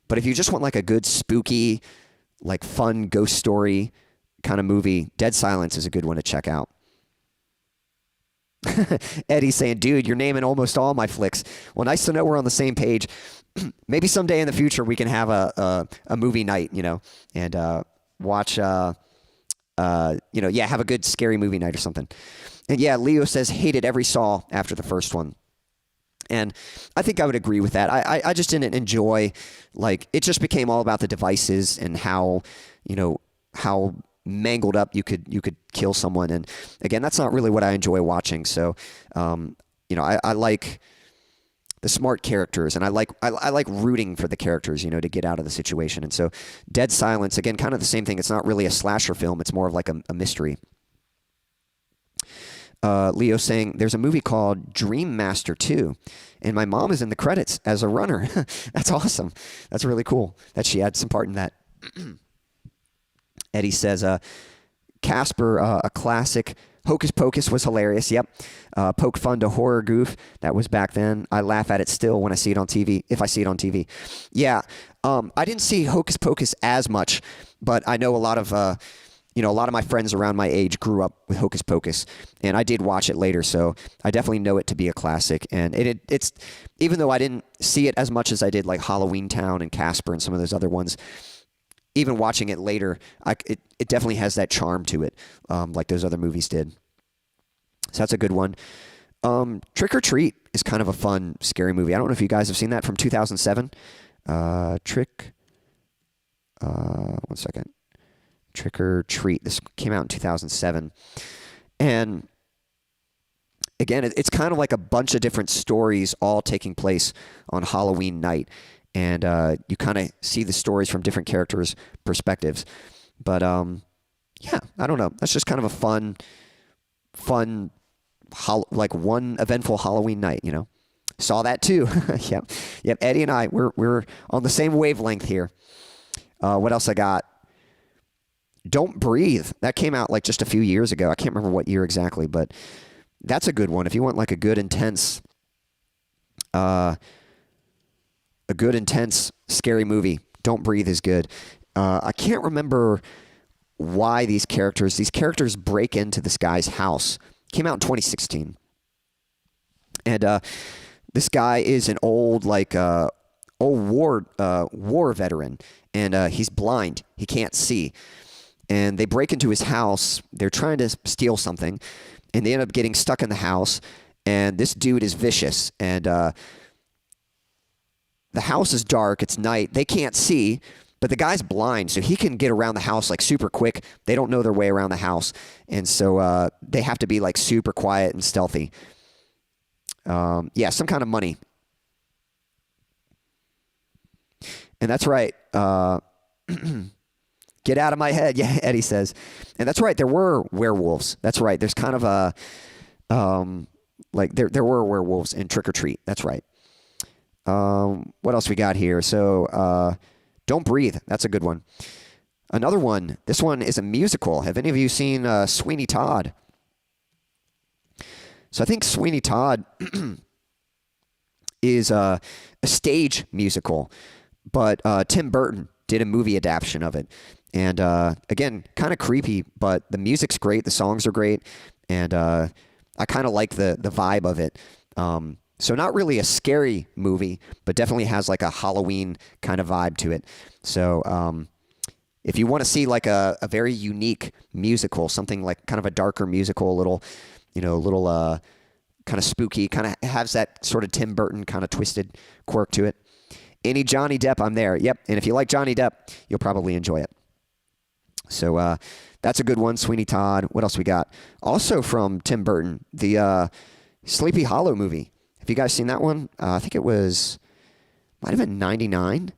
but if you just want like a good spooky, like fun ghost story kind of movie, Dead Silence is a good one to check out. Eddie's saying, dude, you're naming almost all my flicks. Well, nice to know we're on the same page. Maybe someday in the future we can have a movie night, and watch, have a good scary movie night or something. And yeah, Leo says hated every Saw after the first one. And I think I would agree with that. I just didn't enjoy, like, it just became all about the devices and how mangled up you could kill someone. And again, that's not really what I enjoy watching. So, I like the smart characters, and I like rooting for the characters, to get out of the situation. And so Dead Silence, again, kind of the same thing. It's not really a slasher film. It's more of like a mystery. Leo saying there's a movie called Dream Master 2, and my mom is in the credits as a runner. That's awesome. That's really cool that she had some part in that. Eddie says, Casper, a classic. Hocus Pocus was hilarious. Yep. Poke fun to horror goof. That was back then. I laugh at it still when I see it on TV, if I see it on TV. Yeah. I didn't see Hocus Pocus as much, but I know a lot of my friends around my age grew up with Hocus Pocus, and I did watch it later, so I definitely know it to be a classic. And it's even though I didn't see it as much as I did like Halloween Town and Casper and some of those other ones, even watching it later, it definitely has that charm to it, like those other movies did. So that's a good one. Trick or Treat is kind of a fun, scary movie. I don't know if you guys have seen that, from 2007. One second. Trick or Treat. This came out in 2007. And again, it's kind of like a bunch of different stories all taking place on Halloween night. And you kind of see the stories from different characters' perspectives. But yeah, I don't know. That's just kind of a fun, like one eventful Halloween night, Saw that too. Yep. Eddie and I, we're on the same wavelength here. What else I got? Don't Breathe. That came out like just a few years ago. I can't remember what year exactly, but that's a good one. If you want like a good intense scary movie, Don't Breathe is good. I can't remember why these characters break into this guy's house. Came out in 2016. And this guy is an old war veteran, and he's blind. He can't see. And they break into his house. They're trying to steal something, and they end up getting stuck in the house. And this dude is vicious, and the house is dark. It's night. They can't see, but the guy's blind, so he can get around the house like super quick. They don't know their way around the house, and so they have to be like super quiet and stealthy. Some kind of money. And that's right. Get out of my head. Yeah, Eddie says. And that's right. There were werewolves. That's right. There's kind of a, there were werewolves in Trick or Treat. That's right. What else we got here? So, Don't Breathe. That's a good one. Another one. This one is a musical. Have any of you seen Sweeney Todd? So I think Sweeney Todd is a stage musical, but Tim Burton did a movie adaptation of it. And again, kind of creepy, but the music's great, the songs are great, and I kind of like the vibe of it. So not really a scary movie, but definitely has like a Halloween kind of vibe to it. So if you want to see like a very unique musical, something like kind of a darker musical, a little kind of spooky, kind of has that sort of Tim Burton kind of twisted quirk to it. Any Johnny Depp, I'm there. Yep. And if you like Johnny Depp, you'll probably enjoy it. So that's a good one, Sweeney Todd. What else we got? Also from Tim Burton, the Sleepy Hollow movie. Have you guys seen that one? I think it might have been 99.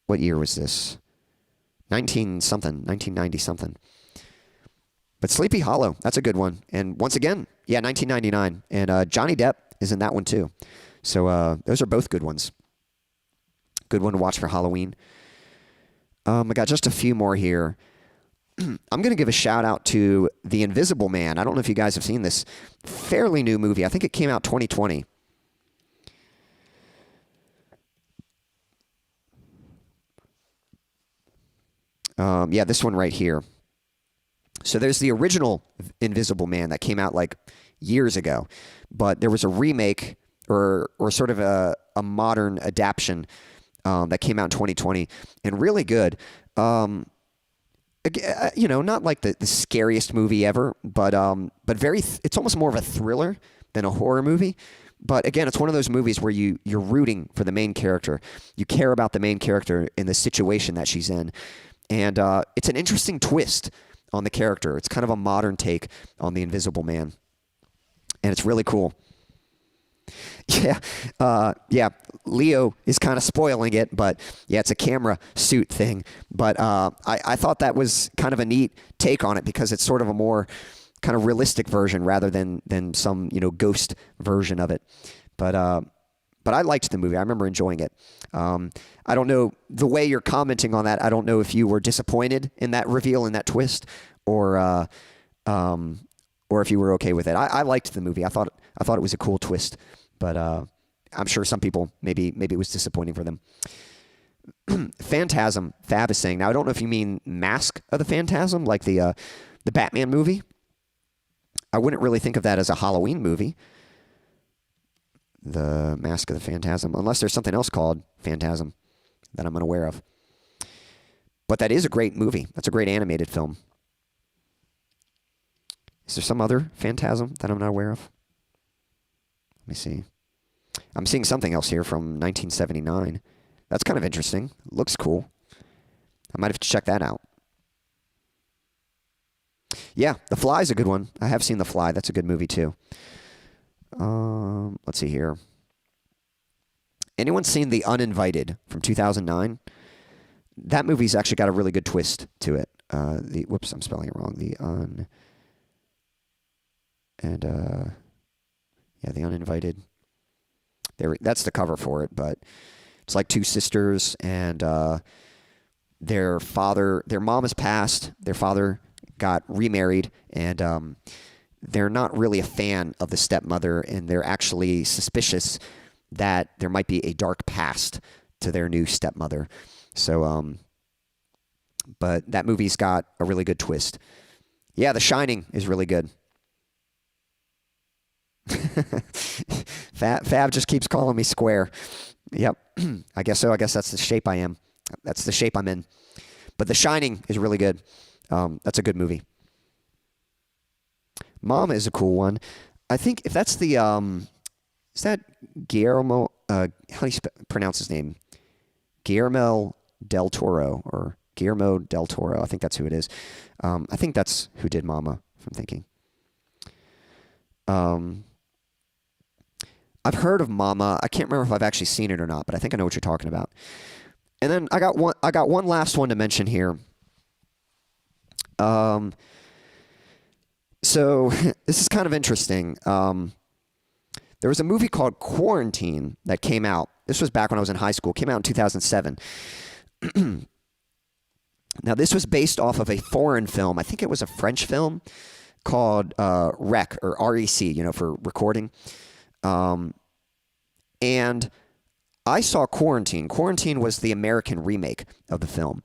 What year was this? 1990 something. But Sleepy Hollow, that's a good one. And once again, yeah, 1999. And Johnny Depp is in that one too. So those are both good ones. Good one to watch for Halloween. I got just a few more here. I'm going to give a shout out to The Invisible Man. I don't know if you guys have seen this fairly new movie. I think it came out 2020. Yeah, this one right here. So there's the original Invisible Man that came out like years ago, but there was a remake or sort of a modern adaptation that came out in 2020 and really good. Not like the scariest movie ever, but it's almost more of a thriller than a horror movie. But again, it's one of those movies where you're rooting for the main character. You care about the main character in the situation that she's in. And it's an interesting twist on the character. It's kind of a modern take on the Invisible Man. And it's really cool. Yeah. Leo is kind of spoiling it, but yeah, it's a camera suit thing. But I thought that was kind of a neat take on it because it's sort of a more kind of realistic version rather than some ghost version of it. But I liked the movie. I remember enjoying it. I don't know the way you're commenting on that. I don't know if you were disappointed in that reveal and that twist, or if you were okay with it. I liked the movie. I thought it was a cool twist, but I'm sure some people maybe it was disappointing for them. Phantasm, Fab is saying. Now I don't know if you mean Mask of the Phantasm, like the Batman movie. I wouldn't really think of that as a Halloween movie. The Mask of the Phantasm, unless there's something else called Phantasm that I'm unaware of. But that is a great movie. That's a great animated film. Is there some other Phantasm that I'm not aware of? Let me see. I'm seeing something else here from 1979. That's kind of interesting. Looks cool. I might have to check that out. Yeah, The Fly is a good one. I have seen The Fly. That's a good movie too. Let's see here. Anyone seen The Uninvited from 2009? That movie's actually got a really good twist to it. Whoops, I'm spelling it wrong. The Uninvited. That's the cover for it, but it's like two sisters and their mom has passed. Their father got remarried, and they're not really a fan of the stepmother, and they're actually suspicious that there might be a dark past to their new stepmother. So, but that movie's got a really good twist. Yeah, The Shining is really good. Fab just keeps calling me square. Yep, I guess so. I guess that's the shape I am. That's the shape I'm in. But The Shining is really good. That's a good movie. Mama is a cool one. I think if that's the is that Guillermo? How do you pronounce his name? Guillermo del Toro or Guillermo del Toro. I think that's who it is. I think that's who did Mama. If I'm thinking. I've heard of Mama. I can't remember if I've actually seen it or not, but I think I know what you're talking about. And then I got one last one to mention here. So this is kind of interesting. There was a movie called Quarantine that came out. This was back when I was in high school. It came out in 2007. Now, this was based off of a foreign film. I think it was a French film called REC, or R-E-C, you know, for recording. And I saw Quarantine. Quarantine was the American remake of the film.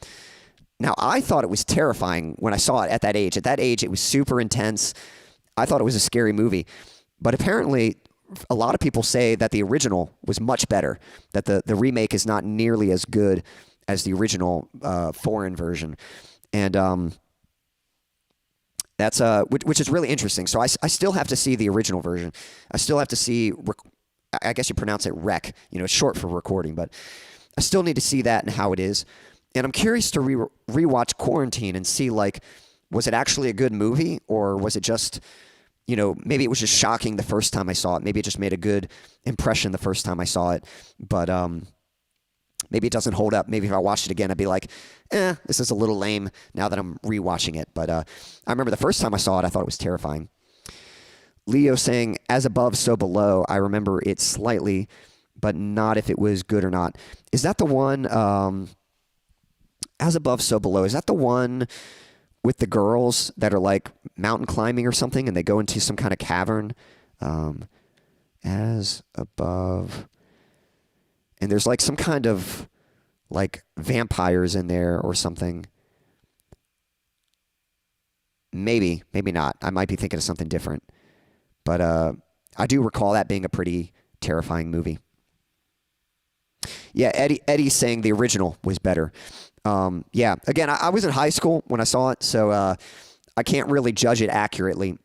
Now, I thought it was terrifying when I saw it at that age. At that age, it was super intense. I thought it was a scary movie. But apparently, a lot of people say that the original was much better, that the remake is not nearly as good as the original foreign version. And that's which is really interesting. So I still have to see the original version. I still have to see, I guess you pronounce it rec, you know, it's short for recording, but I still need to see that and how it is. And I'm curious to rewatch Quarantine and see, like, was it actually a good movie, or was it just, you know, maybe it was just shocking the first time I saw it. Maybe it just made a good impression the first time I saw it. But maybe it doesn't hold up. Maybe if I watched it again, I'd be like, this is a little lame now that I'm rewatching it. But I remember the first time I saw it, I thought it was terrifying. Leo saying, as above, so below. I remember it slightly, but not if it was good or not. Is that the one, as above, so below? Is that the one with the girls that are like mountain climbing or something, and they go into some kind of cavern? As above. And there's like some kind of like vampires in there or something. Maybe, maybe not. I might be thinking of something different. But I do recall that being a pretty terrifying movie. Yeah, Eddie's saying the original was better. Yeah, again, I was in high school when I saw it, so I can't really judge it accurately.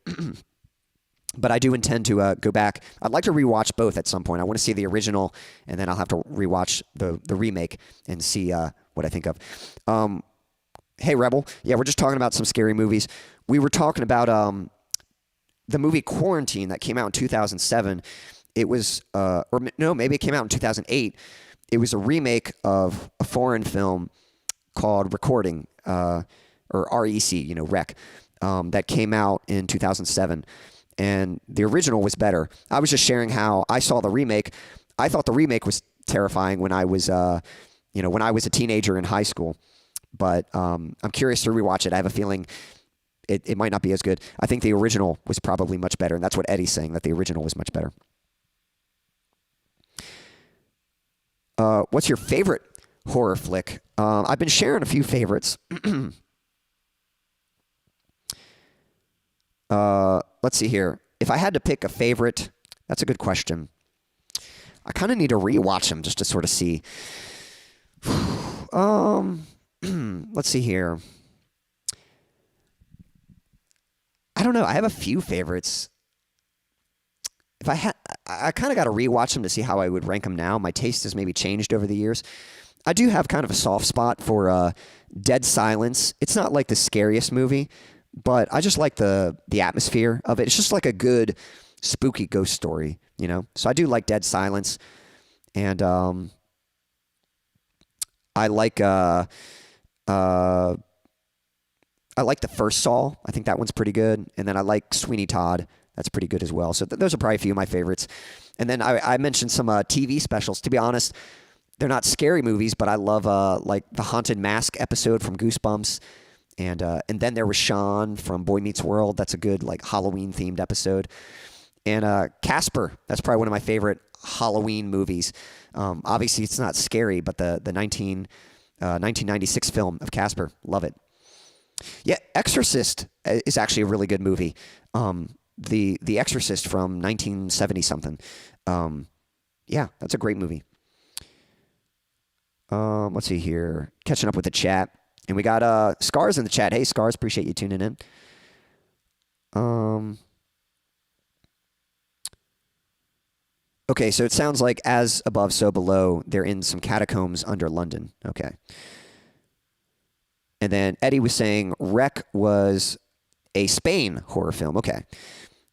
But I do intend to go back. I'd like to rewatch both at some point. I want to see the original, and then I'll have to rewatch the remake and see what I think of. Hey, Rebel. Yeah, we're just talking about some scary movies. We were talking about the movie Quarantine that came out in 2007. It was, maybe it came out in 2008. It was a remake of a foreign film called Recording, or REC, you know, Rec, that came out in 2007. And the original was better. I was just sharing how I saw the remake. I thought the remake was terrifying when I was, when I was a teenager in high school. But I'm curious to rewatch it. I have a feeling it might not be as good. I think the original was probably much better, and that's what Eddie's saying, that the original was much better. What's your favorite horror flick? I've been sharing a few favorites. Let's see here. If I had to pick a favorite, that's a good question. I kind of need to rewatch them just to sort of see. Let's see here. I don't know. I have a few favorites. If I kind of got to rewatch them to see how I would rank them now. My taste has maybe changed over the years. I do have kind of a soft spot for Dead Silence. It's not like the scariest movie, but I just like the atmosphere of it. It's just like a good spooky ghost story, you know? So I do like Dead Silence. And I like the first Saw. I think that one's pretty good. And then I like Sweeney Todd. That's pretty good as well. So those are probably a few of my favorites. And then I mentioned some TV specials. To be honest, they're not scary movies, but I love like the Haunted Mask episode from Goosebumps. And then there was Sean from Boy Meets World. That's a good like Halloween themed episode. And Casper. That's probably one of my favorite Halloween movies. Obviously, it's not scary, but the 1996 film of Casper. Love it. Yeah, Exorcist is actually a really good movie. The Exorcist from 1970 something. Yeah, that's a great movie. Let's see here. Catching up with the chat. And we got Scars in the chat. Hey, Scars, appreciate you tuning in. Okay, so it sounds like as above, so below. They're in some catacombs under London. Okay. And then Eddie was saying Rec was a Spain horror film. Okay.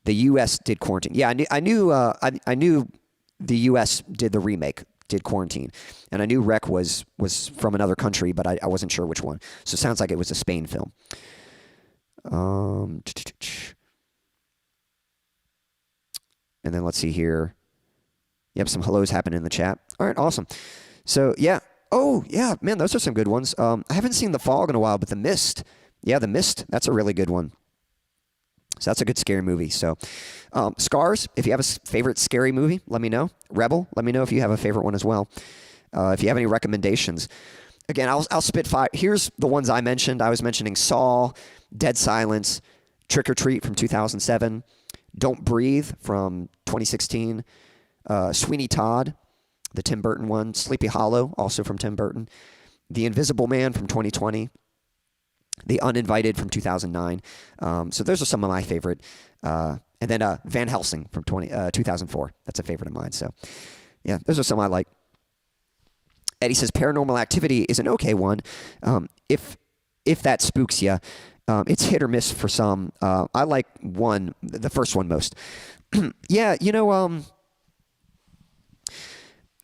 The U.S. did Quarantine. Yeah, I knew the U.S. did the remake, did Quarantine. And I knew Rec was from another country, but I wasn't sure which one. So it sounds like it was a Spain film. And then let's see here. Yep, some hellos happening in the chat. All right, awesome. So, yeah, Oh, yeah, man, those are some good ones. I haven't seen The Fog in a while, but The Mist. Yeah, The Mist, that's a really good one. So that's a good scary movie. So, Scars, if you have a favorite scary movie, let me know. Rebel, let me know if you have a favorite one as well. If you have any recommendations. Again, I'll spit fire. Here's the ones I mentioned. I was mentioning Saw, Dead Silence, Trick or Treat from 2007, Don't Breathe from 2016, Sweeney Todd, the Tim Burton one, Sleepy Hollow, also from Tim Burton, The Invisible Man from 2020, The Uninvited from 2009. So those are some of my favorite. And then Van Helsing from 2004. That's a favorite of mine. So, yeah, those are some I like. Eddie says Paranormal Activity is an okay one. If that spooks you, it's hit or miss for some. I like the first one most. Yeah,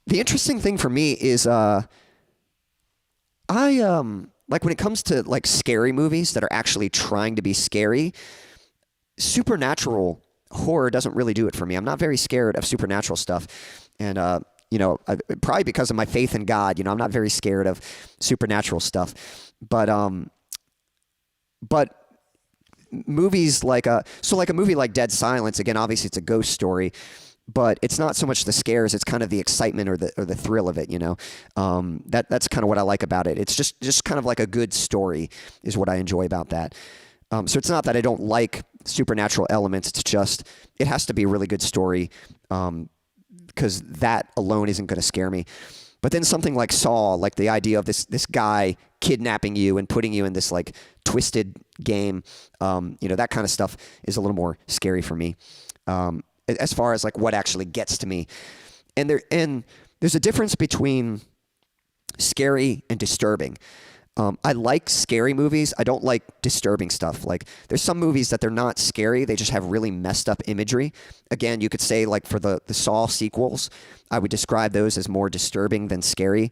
the interesting thing for me is I like when it comes to like scary movies that are actually trying to be scary, supernatural horror doesn't really do it for me. I'm not very scared of supernatural stuff. And probably because of my faith in God, I'm not very scared of supernatural stuff. But movies like a movie like Dead Silence, again, obviously it's a ghost story, but it's not so much the scares, it's kind of the excitement or the thrill of it, That's kind of what I like about it. It's just kind of like a good story is what I enjoy about that. So it's not that I don't like supernatural elements, it's just it has to be a really good story. Because that alone isn't going to scare me. But then something like Saw, like the idea of this guy kidnapping you and putting you in this like twisted game, that kind of stuff is a little more scary for me. As far as like what actually gets to me, and there's a difference between scary and disturbing. I like scary movies. I don't like disturbing stuff. Like there's some movies that they're not scary. They just have really messed up imagery. Again, you could say like for the Saw sequels, I would describe those as more disturbing than scary.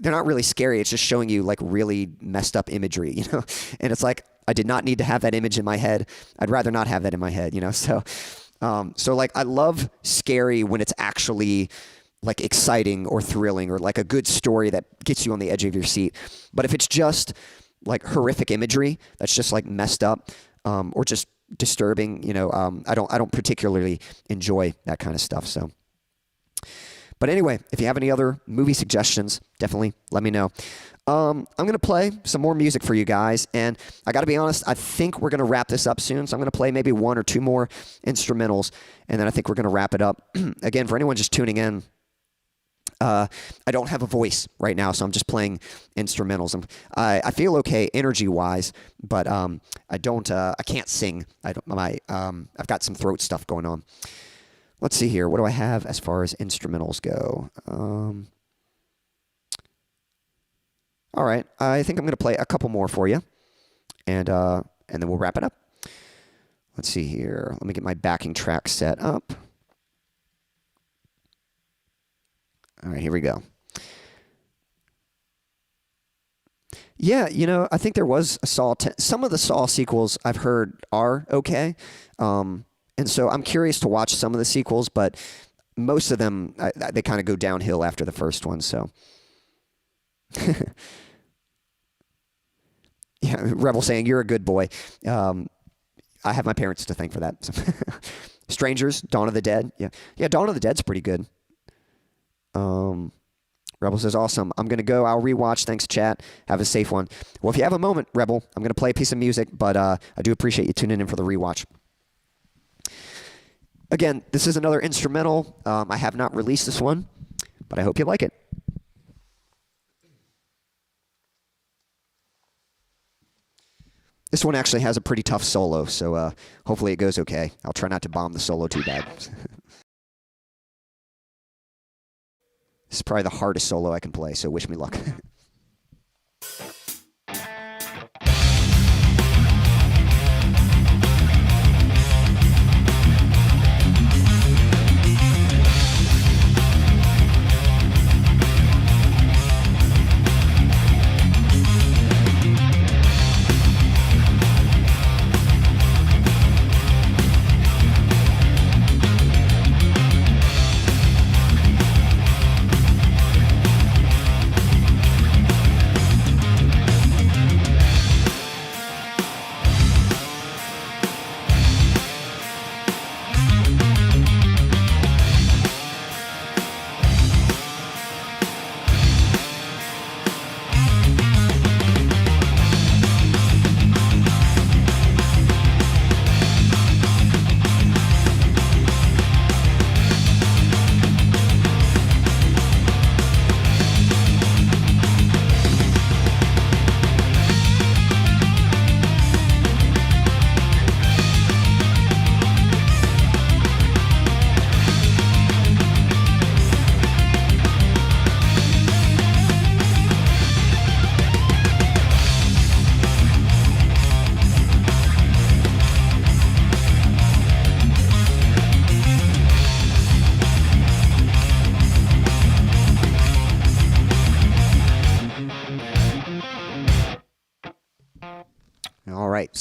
They're not really scary. It's just showing you like really messed up imagery, And it's like, I did not need to have that image in my head. I'd rather not have that in my head, So like I love scary when it's actually like exciting or thrilling or like a good story that gets you on the edge of your seat. But if it's just like horrific imagery that's just like messed up or just disturbing, I don't particularly enjoy that kind of stuff. So, but anyway, if you have any other movie suggestions, definitely let me know. I'm going to play some more music for you guys, and I got to be honest, I think we're going to wrap this up soon, so I'm going to play maybe one or two more instrumentals, and then I think we're going to wrap it up. Again, for anyone just tuning in, I don't have a voice right now, so I'm just playing instrumentals. I feel okay energy-wise, but I can't sing. I've got some throat stuff going on. Let's see here. What do I have as far as instrumentals go? All right. I think I'm going to play a couple more for you, and then we'll wrap it up. Let's see here. Let me get my backing track set up. All right, here we go. Yeah, I think there was a Saw. Some of the Saw sequels I've heard are okay. And so I'm curious to watch some of the sequels, but most of them, they kind of go downhill after the first one, so. Yeah, Rebel saying, you're a good boy. I have my parents to thank for that. Strangers, Dawn of the Dead. Yeah, Dawn of the Dead's pretty good. Rebel says, awesome. I'm going to go. I'll rewatch. Thanks, chat. Have a safe one. Well, if you have a moment, Rebel, I'm going to play a piece of music, but I do appreciate you tuning in for the rewatch. Again, this is another instrumental. I have not released this one, but I hope you like it. This one actually has a pretty tough solo, so hopefully it goes okay. I'll try not to bomb the solo too bad. This is probably the hardest solo I can play, so wish me luck.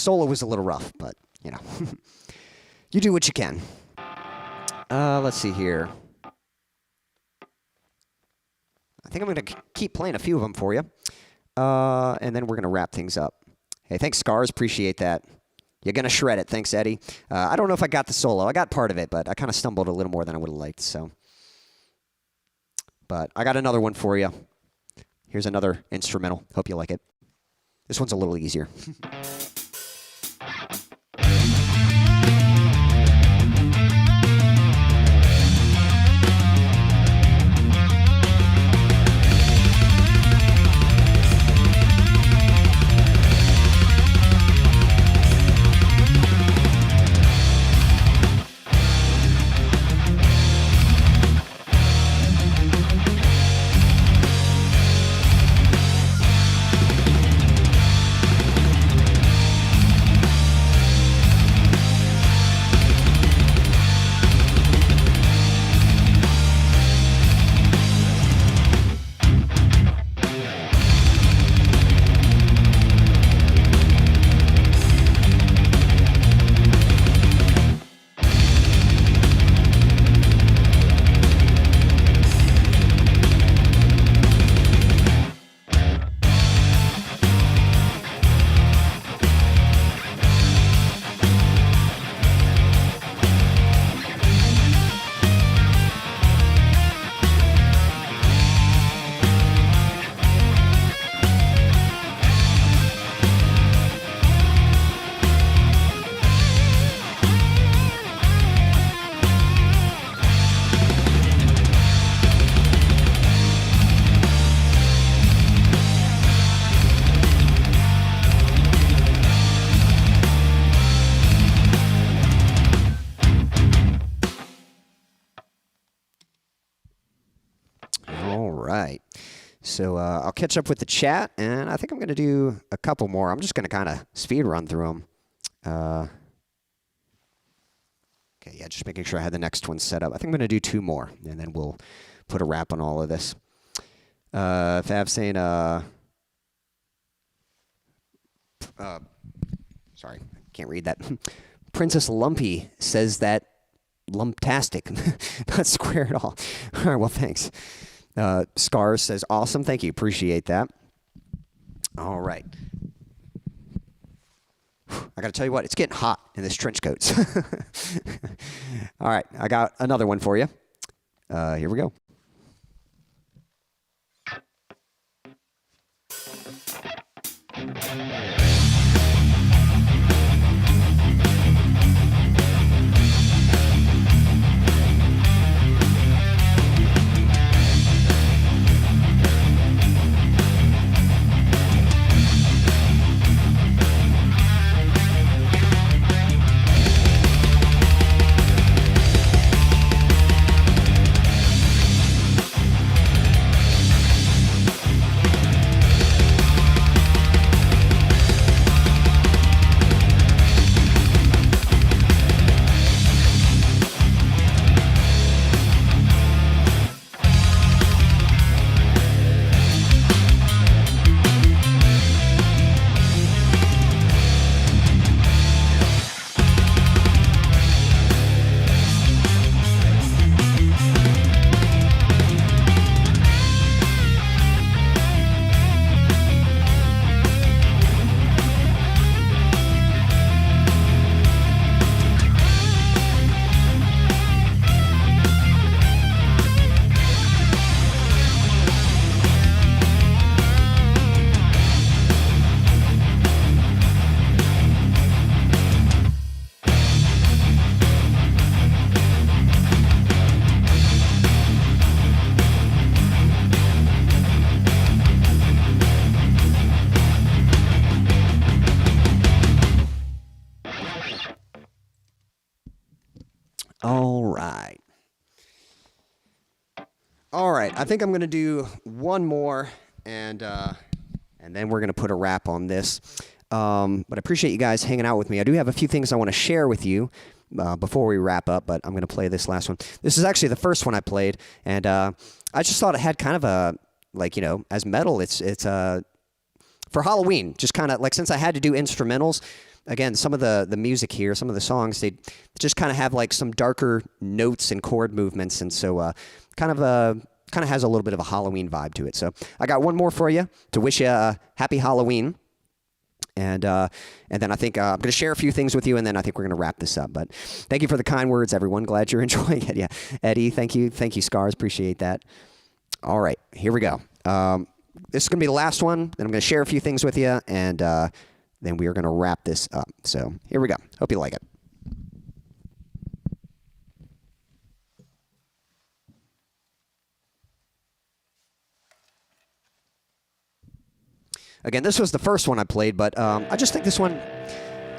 solo was a little rough, but, you know. You do what you can. Let's see here. I think I'm going to keep playing a few of them for you. And then we're going to wrap things up. Hey, thanks, Scars. Appreciate that. You're going to shred it. Thanks, Eddie. I don't know if I got the solo. I got part of it, but I kind of stumbled a little more than I would have liked. So, but I got another one for you. Here's another instrumental. Hope you like it. This one's a little easier. So I'll catch up with the chat, and I think I'm going to do a couple more. I'm just going to kind of speed run through them. Okay, yeah, just making sure I had the next one set up. I think I'm going to do 2 more, and then we'll put a wrap on all of this. Fab saying, sorry, can't read that. Princess Lumpy says that lumptastic, not square at all. All right, well, thanks. Scars says, awesome. Thank you. Appreciate that. All right. I got to tell you what, it's getting hot in this trench coat. All right. I got another one for you. Here we go. All right, I think I'm going to do one more, and then we're going to put a wrap on this. But I appreciate you guys hanging out with me. I do have a few things I want to share with you before we wrap up, but I'm going to play this last one. This is actually the first one I played, and I just thought it had kind of a, like, you know, as metal, it's for Halloween, just kind of, like, since I had to do instrumentals, again, some of the music here, some of the songs, they just kind of have like some darker notes and chord movements, and so kind of has a little bit of a Halloween vibe to it. So I got one more for you to wish you a happy Halloween. And then I think I'm going to share a few things with you, and then I think we're going to wrap this up. But thank you for the kind words, everyone. Glad you're enjoying it. Yeah, Eddie, thank you, Scars. Appreciate that. All right, here we go. This is going to be the last one. Then I'm going to share a few things with you, and then we are going to wrap this up. So here we go. Hope you like it. Again, this was the first one I played, but I just think this one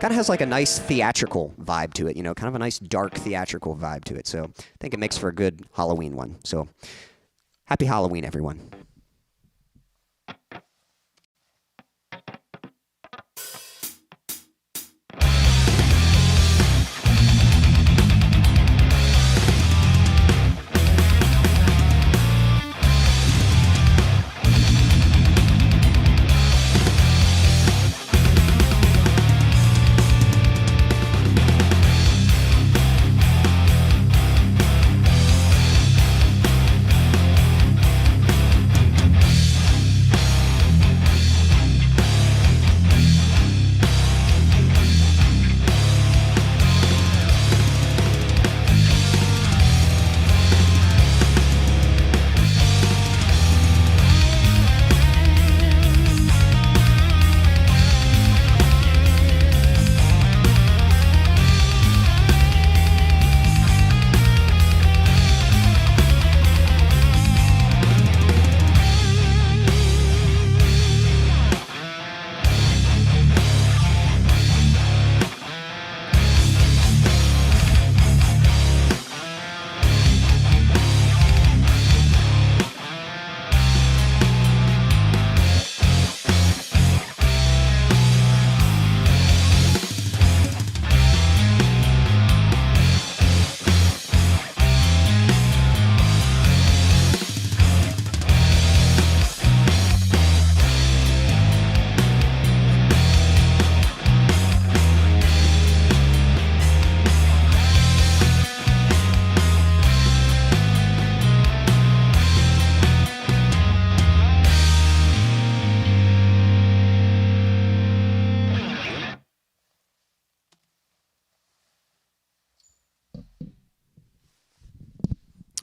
kind of has like a nice theatrical vibe to it, you know, kind of a nice dark theatrical vibe to it. So I think it makes for a good Halloween one. So happy Halloween, everyone.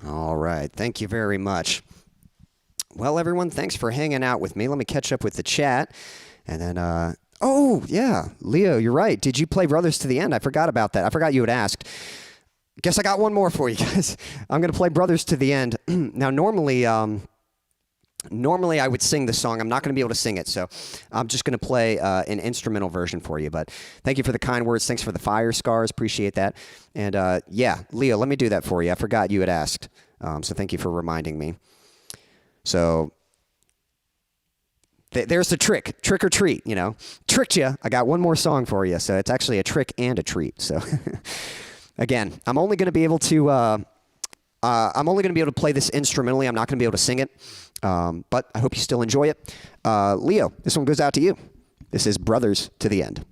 All right. Thank you very much. Well, everyone, thanks for hanging out with me. Let me catch up with the chat. And then, oh, yeah, Leo, you're right. Did you play Brothers to the End? I forgot about that. I forgot you had asked. Guess I got one more for you guys. I'm going to play Brothers to the End. Now, normally I would sing the song. I'm not going to be able to sing it, so I'm just going to play an instrumental version for you. But thank you for the kind words. Thanks for the fire scars. Appreciate that. And yeah, Leo, let me do that for you. I forgot you had asked, so thank you for reminding me. So there's the trick or treat, you know. Tricked you. I got one more song for you, so it's actually a trick and a treat. So again, I'm only going to be able to play this instrumentally. I'm not going to be able to sing it, but I hope you still enjoy it. Leo, this one goes out to you. This is Brothers to the End.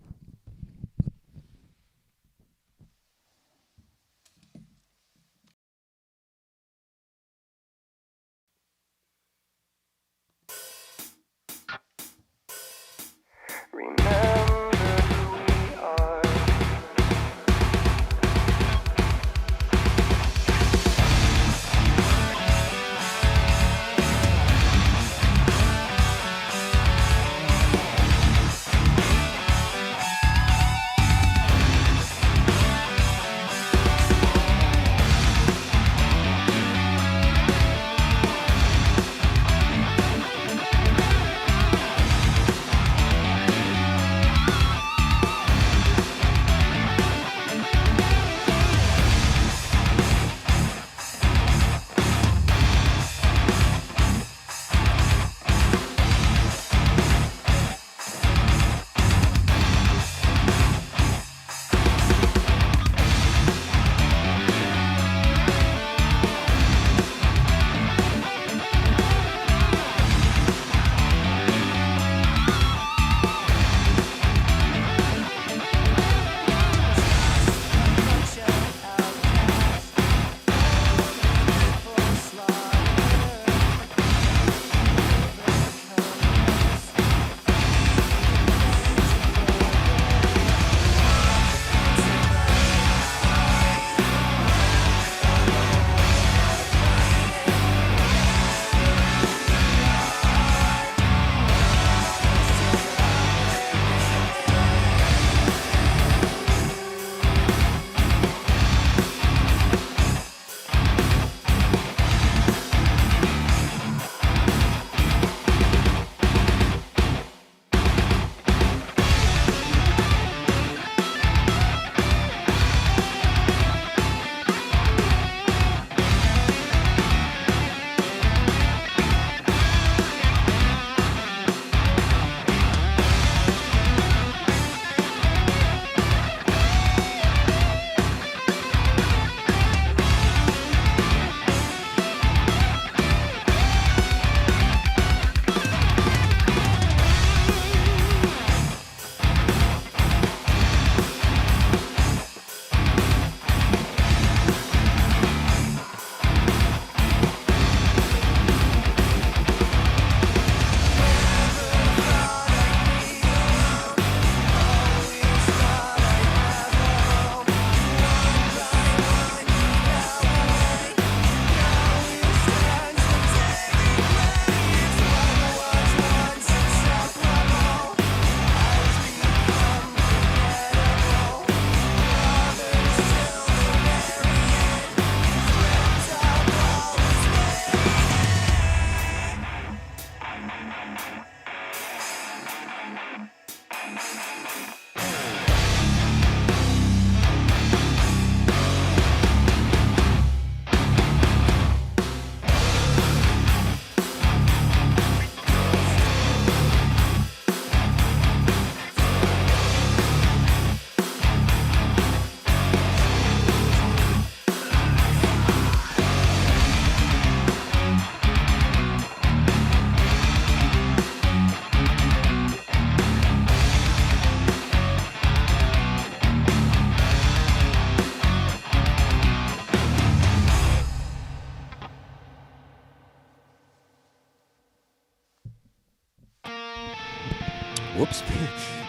Whoops.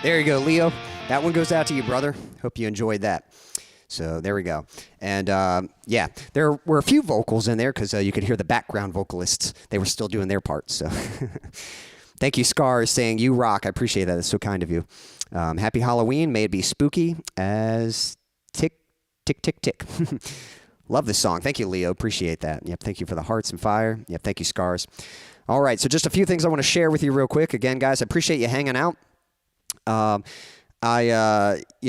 There you go, Leo. That one goes out to you, brother. Hope you enjoyed that. So there we go. And yeah, there were a few vocals in there because you could hear the background vocalists. They were still doing their parts. So thank you, Scars, saying you rock. I appreciate that. It's so kind of you. Happy Halloween. May it be spooky as tick, tick, tick, tick. Love this song. Thank you, Leo. Appreciate that. Yep. Thank you for the hearts and fire. Yep. Thank you, Scars. All right. So just a few things I want to share with you real quick. Again, guys, I appreciate you hanging out. You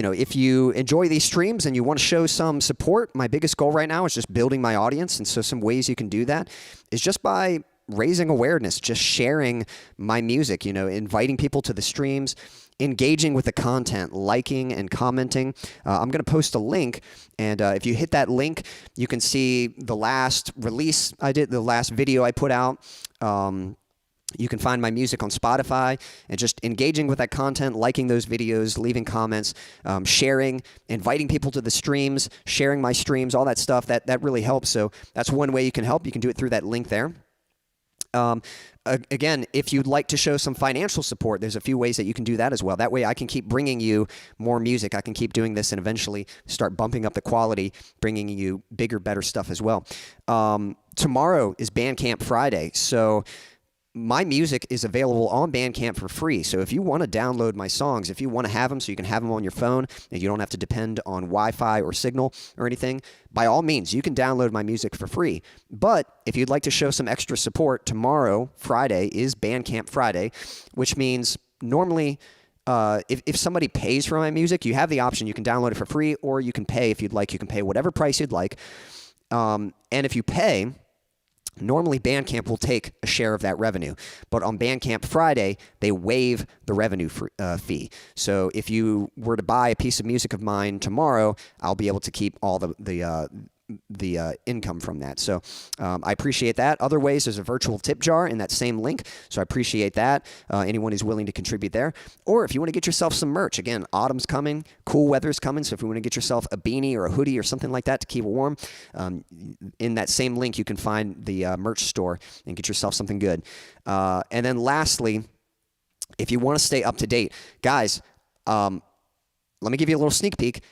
know, if you enjoy these streams and you want to show some support, my biggest goal right now is just building my audience. And so some ways you can do that is just by raising awareness, just sharing my music, you know, inviting people to the streams, engaging with the content, liking and commenting. I'm going to post a link, and if you hit that link, you can see the last release I did, the last video I put out. You can find my music on Spotify, and just engaging with that content, liking those videos, leaving comments, sharing, inviting people to the streams, sharing my streams, all that stuff, that really helps. So that's one way you can help. You can do it through that link there. Again, if you'd like to show some financial support, there's a few ways that you can do that as well. That way I can keep bringing you more music. I can keep doing this and eventually start bumping up the quality, bringing you bigger, better stuff as well. Tomorrow is Bandcamp Friday, so my music is available on Bandcamp for free. So if you want to download my songs, if you want to have them so you can have them on your phone and you don't have to depend on Wi-Fi or signal or anything, by all means, you can download my music for free. But if you'd like to show some extra support, tomorrow, Friday, is Bandcamp Friday, which means normally if somebody pays for my music, you have the option. You can download it for free, or you can pay if you'd like. You can pay whatever price you'd like. And if you pay, normally Bandcamp will take a share of that revenue, but on Bandcamp Friday, they waive the revenue fee. So if you were to buy a piece of music of mine tomorrow, I'll be able to keep all the income from that. So I appreciate that. Other ways, there's a virtual tip jar in that same link, so I appreciate that. Anyone who's willing to contribute there. Or if you want to get yourself some merch, again, autumn's coming, cool weather's coming, so if you want to get yourself a beanie or a hoodie or something like that to keep it warm, in that same link you can find the merch store and get yourself something good. And then lastly, if you want to stay up to date, guys, let me give you a little sneak peek.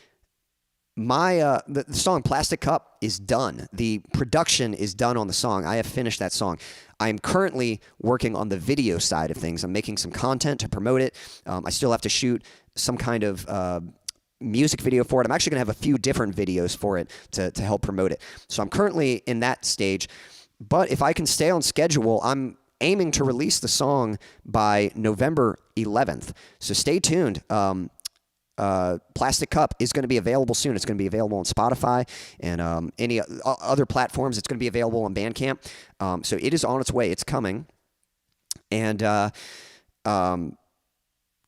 The song Plastic Cup is done. The production is done on the song. I have finished that song. I'm currently working on the video side of things. I'm making some content to promote it. I still have to shoot some kind of music video for it. I'm actually going to have a few different videos for it to help promote it. So I'm currently in that stage. But if I can stay on schedule, I'm aiming to release the song by November 11th. So stay tuned. Plastic Cup is going to be available soon. It's going to be available on Spotify and any other platforms. It's going to be available on Bandcamp. So it is on its way. It's coming. And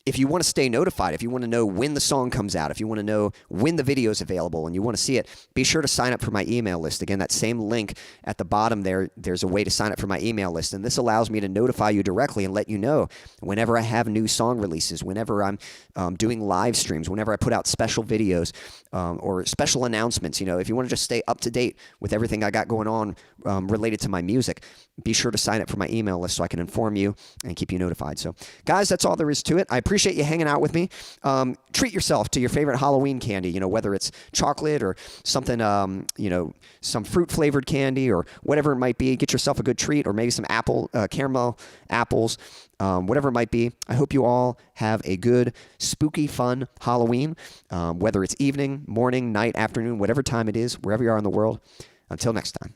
if you want to stay notified, if you want to know when the song comes out, if you want to know when the video is available and you want to see it, be sure to sign up for my email list. Again, that same link at the bottom there, there's a way to sign up for my email list. And this allows me to notify you directly and let you know whenever I have new song releases, whenever I'm doing live streams, whenever I put out special videos or special announcements. You know, if you want to just stay up to date with everything I got going on related to my music, be sure to sign up for my email list so I can inform you and keep you notified. So, guys, that's all there is to it. I appreciate you hanging out with me. Treat yourself to your favorite Halloween candy, you know, whether it's chocolate or something, you know, some fruit-flavored candy or whatever it might be. Get yourself a good treat, or maybe some caramel apples, whatever it might be. I hope you all have a good, spooky, fun Halloween, whether it's evening, morning, night, afternoon, whatever time it is, wherever you are in the world. Until next time.